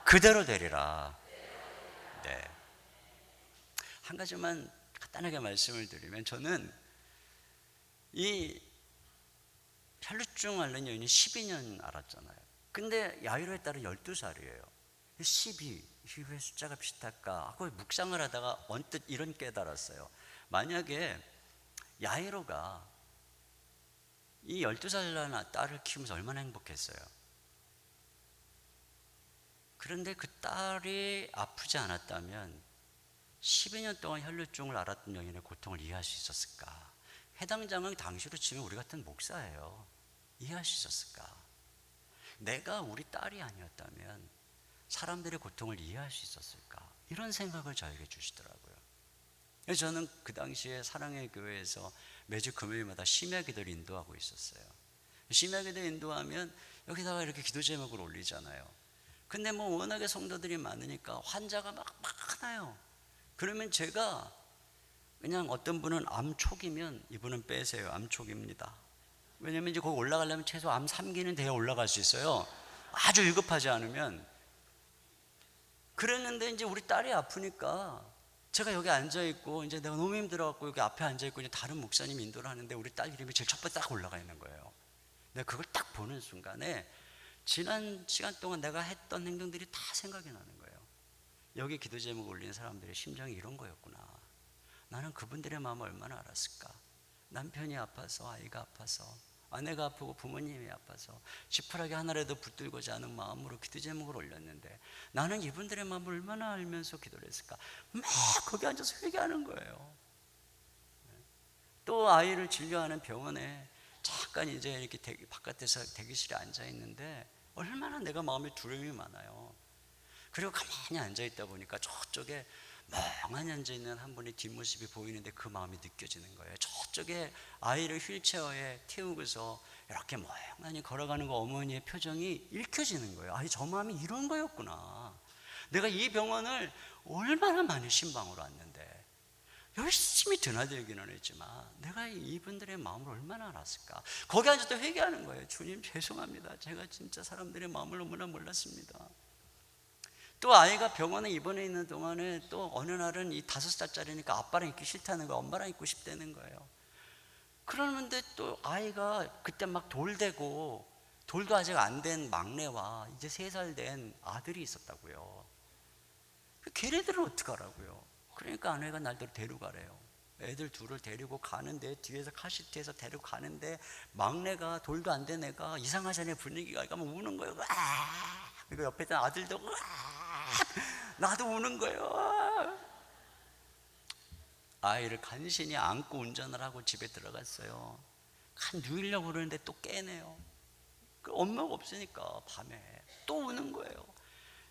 그대로 되리라. 네. 한 가지만 간단하게 말씀을 드리면, 저는 이 혈루증 앓는 여인이 12년 알았잖아요. 근데 야이로에 따라 12살이에요. 12, 왜 숫자가 비슷할까 하고 묵상을 하다가 언뜻 이런 깨달았어요. 만약에 야이로가 이 12살 난 딸을 키우면서 얼마나 행복했어요. 그런데 그 딸이 아프지 않았다면 12년 동안 혈루증을 앓았던 여인의 고통을 이해할 수 있었을까? 해당장은 당시로 치면 우리 같은 목사예요. 이해할 수 있었을까? 내가 우리 딸이 아니었다면 사람들의 고통을 이해할 수 있었을까? 이런 생각을 저에게 주시더라고요. 그래서 저는 그 당시에 사랑의 교회에서 매주 금요일마다 심야기도를 인도하고 있었어요. 심야기도 인도하면 여기다가 이렇게 기도 제목을 올리잖아요. 근데 뭐 워낙에 성도들이 많으니까 환자가 막 많아요. 그러면 제가 그냥 어떤 분은 암 초기면 이분은 빼세요. 암 초기입니다. 왜냐면 이제 거기 올라가려면 최소 암 3기는 돼야 올라갈 수 있어요. 아주 위급하지 않으면. 그랬는데 이제 우리 딸이 아프니까 제가 여기 앉아있고 이제 내가 너무 힘들어갖고 여기 앞에 앉아있고 이제 다른 목사님이 인도를 하는데 우리 딸 이름이 제일 첫 번째 딱 올라가 있는 거예요. 내가 그걸 딱 보는 순간에 지난 시간 동안 내가 했던 행동들이 다 생각이 나는 거예요. 여기 기도 제목 올린 사람들의 심정이 이런 거였구나. 나는 그분들의 마음을 얼마나 알았을까. 남편이 아파서, 아이가 아파서, 아내가 아프고 부모님이 아파서 지푸라기 하나라도 붙들고자 하는 마음으로 기도 제목을 올렸는데 나는 이분들의 마음을 얼마나 알면서 기도를 했을까. 막 거기 앉아서 회개하는 거예요. 또 아이를 진료하는 병원에 잠깐 이제 이렇게 바깥에서 대기실에 앉아 있는데 얼마나 내가 마음에 두려움이 많아요. 그리고 가만히 앉아 있다 보니까 저쪽에 멍하니 앉아 있는 한 분의 뒷모습이 보이는데 그 마음이 느껴지는 거예요. 저쪽에 아이를 휠체어에 태우고서 이렇게 멍하니 걸어가는 거 어머니의 표정이 읽혀지는 거예요. 저 마음이 이런 거였구나. 내가 이 병원을 얼마나 많이 신방으로 왔는데 열심히 드나들기는 했지만 내가 이분들의 마음을 얼마나 알았을까. 거기 앉아서 회개하는 거예요. 주님 죄송합니다. 제가 진짜 사람들의 마음을 너무나 몰랐습니다. 또 아이가 병원에 입원해 있는 동안에 또 어느 날은 이 5살짜리니까 아빠랑 있기 싫다는 거예요. 엄마랑 있고 싶다는 거예요. 그러는데 또 아이가 그때 막 돌대고 돌도 아직 안 된 막내와 이제 3살 된 아들이 있었다고요. 걔네들은 어떡하라고요. 그러니까 아내가 날 데려가래요. 애들 둘을 데리고 가는데 뒤에서 카시트에서 데리고 가는데 막내가 돌도 안 된 애가 이상하잖아요. 분위기가. 그러니까 우는 거예요. 그리고 옆에 있던 아들도 나도 우는 거예요. 아이를 간신히 안고 운전을 하고 집에 들어갔어요. 한 누이려고 그러는데 또 깨네요. 엄마가 없으니까 밤에 또 우는 거예요.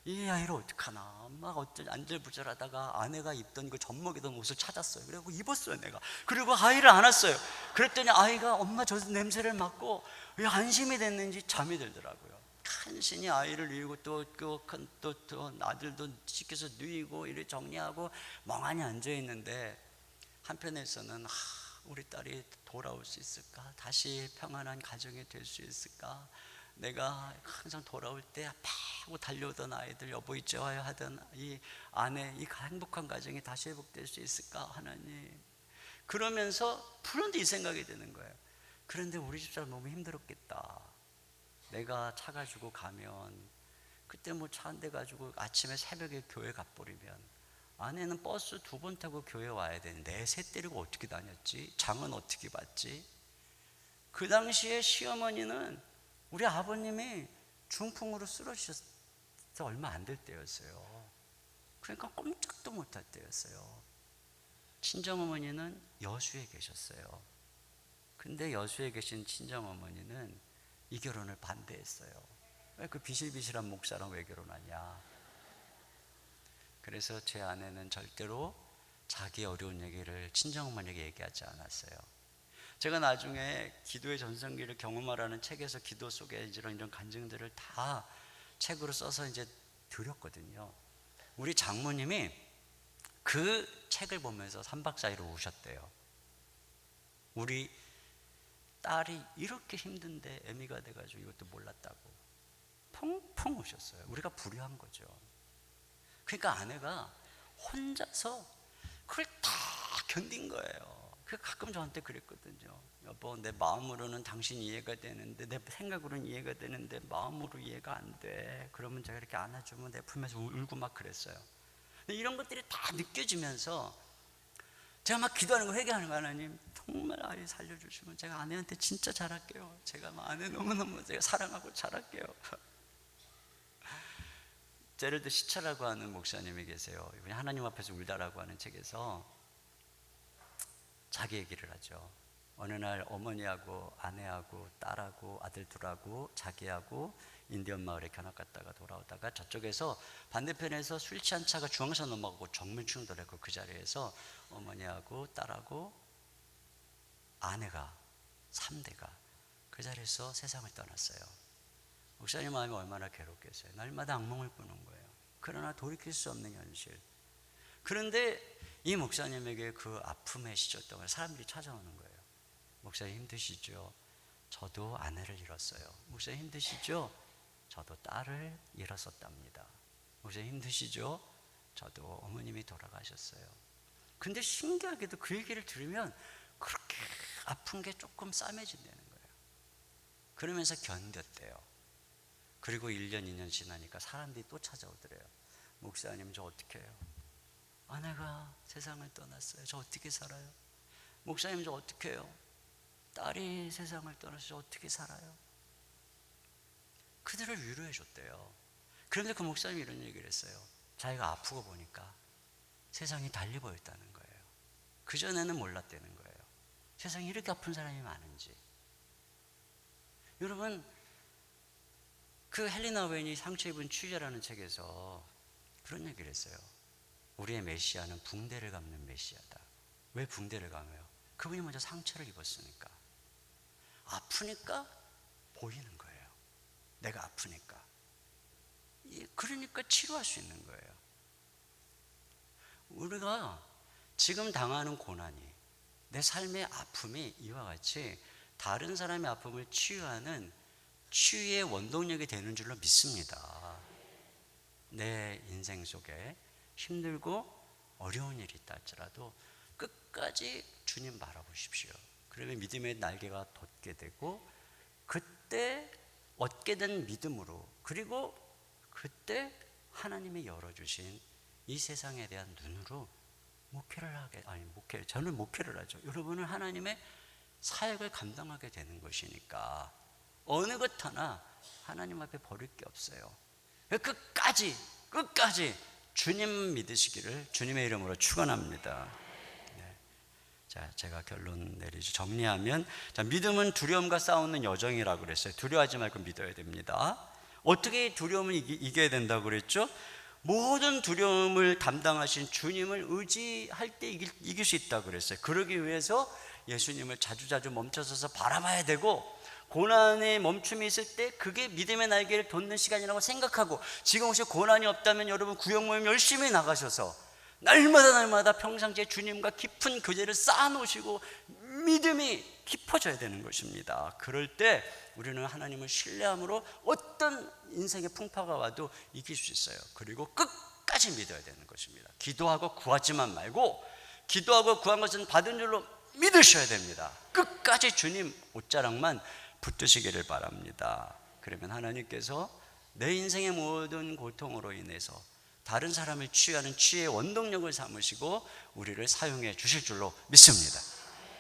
이 아이를 어떡하나. 엄마가 어쩌지 안절부절하다가 아내가 입던 그 젖먹이던 옷을 찾았어요. 그래서 입었어요 내가. 그리고 아이를 안았어요. 그랬더니 아이가 엄마 저 냄새를 맡고 왜 안심이 됐는지 잠이 들더라고요. 간신히 아이를 누이고 또 아들도 시켜서 누이고 이렇게 정리하고 멍하니 앉아 있는데, 한편에서는 우리 딸이 돌아올 수 있을까? 다시 평안한 가정이 될 수 있을까? 내가 항상 돌아올 때 하고 달려오던 아이들, 여보 이제 와요 하던 이 아내, 이 행복한 가정이 다시 회복될 수 있을까? 하나님. 그러면서 불현듯 이 생각이 드는 거예요. 그런데 우리 집사람 너무 힘들었겠다. 내가 차 가지고 가면, 그때 뭐 차 한 대 가지고 아침에 새벽에 교회 가버리면 아내는 버스 2번 타고 교회 와야 되는데 새 때리고 어떻게 다녔지? 장은 어떻게 봤지? 그 당시에 시어머니는 우리 아버님이 중풍으로 쓰러지셔서 얼마 안 될 때였어요. 그러니까 꼼짝도 못할 때였어요. 친정어머니는 여수에 계셨어요. 근데 여수에 계신 친정어머니는 이 결혼을 반대했어요. 왜 그 비실비실한 목사랑 왜 결혼하냐? 그래서 제 아내는 절대로 자기 어려운 얘기를 친정어머니에게 얘기하지 않았어요. 제가 나중에 기도의 전성기를 경험하라는 책에서 기도 속에 이런 간증들을 다 책으로 써서 이제 드렸거든요. 우리 장모님이 그 책을 보면서 3박 4일 우셨대요. 우리 딸이 이렇게 힘든데 애미가 돼가지고 이것도 몰랐다고 펑펑 우셨어요. 우리가 불효한 거죠. 그러니까 아내가 혼자서 그걸 다 견딘 거예요. 그 가끔 저한테 그랬거든요. 여보, 내 마음으로는 당신 이해가 되는데, 내 생각으로는 이해가 되는데 마음으로 이해가 안 돼. 그러면 제가 이렇게 안아주면 내 품에서 울고 막 그랬어요. 근데 이런 것들이 다 느껴지면서 제가 막 기도하는 거, 회개하는 거, 하나님 정말 아이 살려주시면 제가 아내한테 진짜 잘할게요. 제가 아내 너무너무 제가 사랑하고 잘할게요. 제럴드 시차라고 하는 목사님이 계세요. 이분이 하나님 앞에서 울다라고 하는 책에서 자기 얘기를 하죠. 어느 날 어머니하고 아내하고 딸하고 아들 둘하고 자기하고 인디언 마을에 견학 갔다가 돌아오다가 저쪽에서 반대편에서 술 취한 차가 중앙선 넘어가고 정면 충돌했고, 그 자리에서 어머니하고 딸하고 아내가 3대가 그 자리에서 세상을 떠났어요. 목사님 마음이 얼마나 괴롭겠어요. 날마다 악몽을 꾸는 거예요. 그러나 돌이킬 수 없는 현실. 그런데 이 목사님에게 그 아픔의 시절 동안 사람들이 찾아오는 거예요. 목사님 힘드시죠? 저도 아내를 잃었어요. 목사님 힘드시죠? 저도 딸을 잃었었답니다. 목사님 힘드시죠? 저도 어머님이 돌아가셨어요. 근데 신기하게도 그 얘기를 들으면 그렇게 아픈 게 조금 싸매진다는 거예요. 그러면서 견뎠대요. 그리고 1년 2년 지나니까 사람들이 또 찾아오더래요. 목사님 저 어떻게 해요? 아내가 세상을 떠났어요. 저 어떻게 살아요? 목사님 저 어떻게 해요? 딸이 세상을 떠나서 저 어떻게 살아요? 그들을 위로해 줬대요. 그런데 그 목사님이 이런 얘기를 했어요. 자기가 아프고 보니까 세상이 달리 보였다는 거예요. 그전에는 몰랐다는 거예요. 세상에 이렇게 아픈 사람이 많은지. 여러분, 그 헬리나 웬이 상처 입은 취재라는 책에서 그런 얘기를 했어요. 우리의 메시아는 붕대를 감는 메시아다. 왜 붕대를 감아요? 그분이 먼저 상처를 입었으니까. 아프니까 보이는 거예요. 내가 아프니까. 그러니까 치료할 수 있는 거예요. 우리가 지금 당하는 고난이, 내 삶의 아픔이 이와 같이 다른 사람의 아픔을 치유하는 치유의 원동력이 되는 줄로 믿습니다. 내 인생 속에 힘들고 어려운 일이 있다 할지라도 끝까지 주님 바라보십시오. 그러면 믿음의 날개가 돋게 되고, 그때 얻게 된 믿음으로, 그리고 그때 하나님이 열어주신 이 세상에 대한 눈으로 저는 목회를 하죠. 여러분은 하나님의 사역을 감당하게 되는 것이니까 어느 것 하나 하나님 앞에 버릴 게 없어요. 끝까지 주님 믿으시기를 주님의 이름으로 축원합니다. 네. 자, 제가 결론 내리죠. 정리하면, 자, 믿음은 두려움과 싸우는 여정이라고 그랬어요. 두려워하지 말고 믿어야 됩니다. 어떻게 두려움을 이겨야 된다고 그랬죠? 모든 두려움을 담당하신 주님을 의지할 때 이길 수 있다고 그랬어요. 그러기 위해서 예수님을 자주자주 멈춰서서 바라봐야 되고, 고난의 멈춤이 있을 때 그게 믿음의 날개를 돋는 시간이라고 생각하고, 지금 혹시 고난이 없다면 여러분 구역 모임 열심히 나가셔서 날마다 평상시에 주님과 깊은 교제를 쌓아놓으시고 믿음이 깊어져야 되는 것입니다. 그럴 때 우리는 하나님을 신뢰함으로 어떤 인생의 풍파가 와도 이길 수 있어요. 그리고 끝까지 믿어야 되는 것입니다. 기도하고 구하지만 말고, 기도하고 구한 것은 받은 줄로 믿으셔야 됩니다. 끝까지 주님 옷자락만 붙드시기를 바랍니다. 그러면 하나님께서 내 인생의 모든 고통으로 인해서 다른 사람을 치유하는 치유의 원동력을 삼으시고 우리를 사용해 주실 줄로 믿습니다.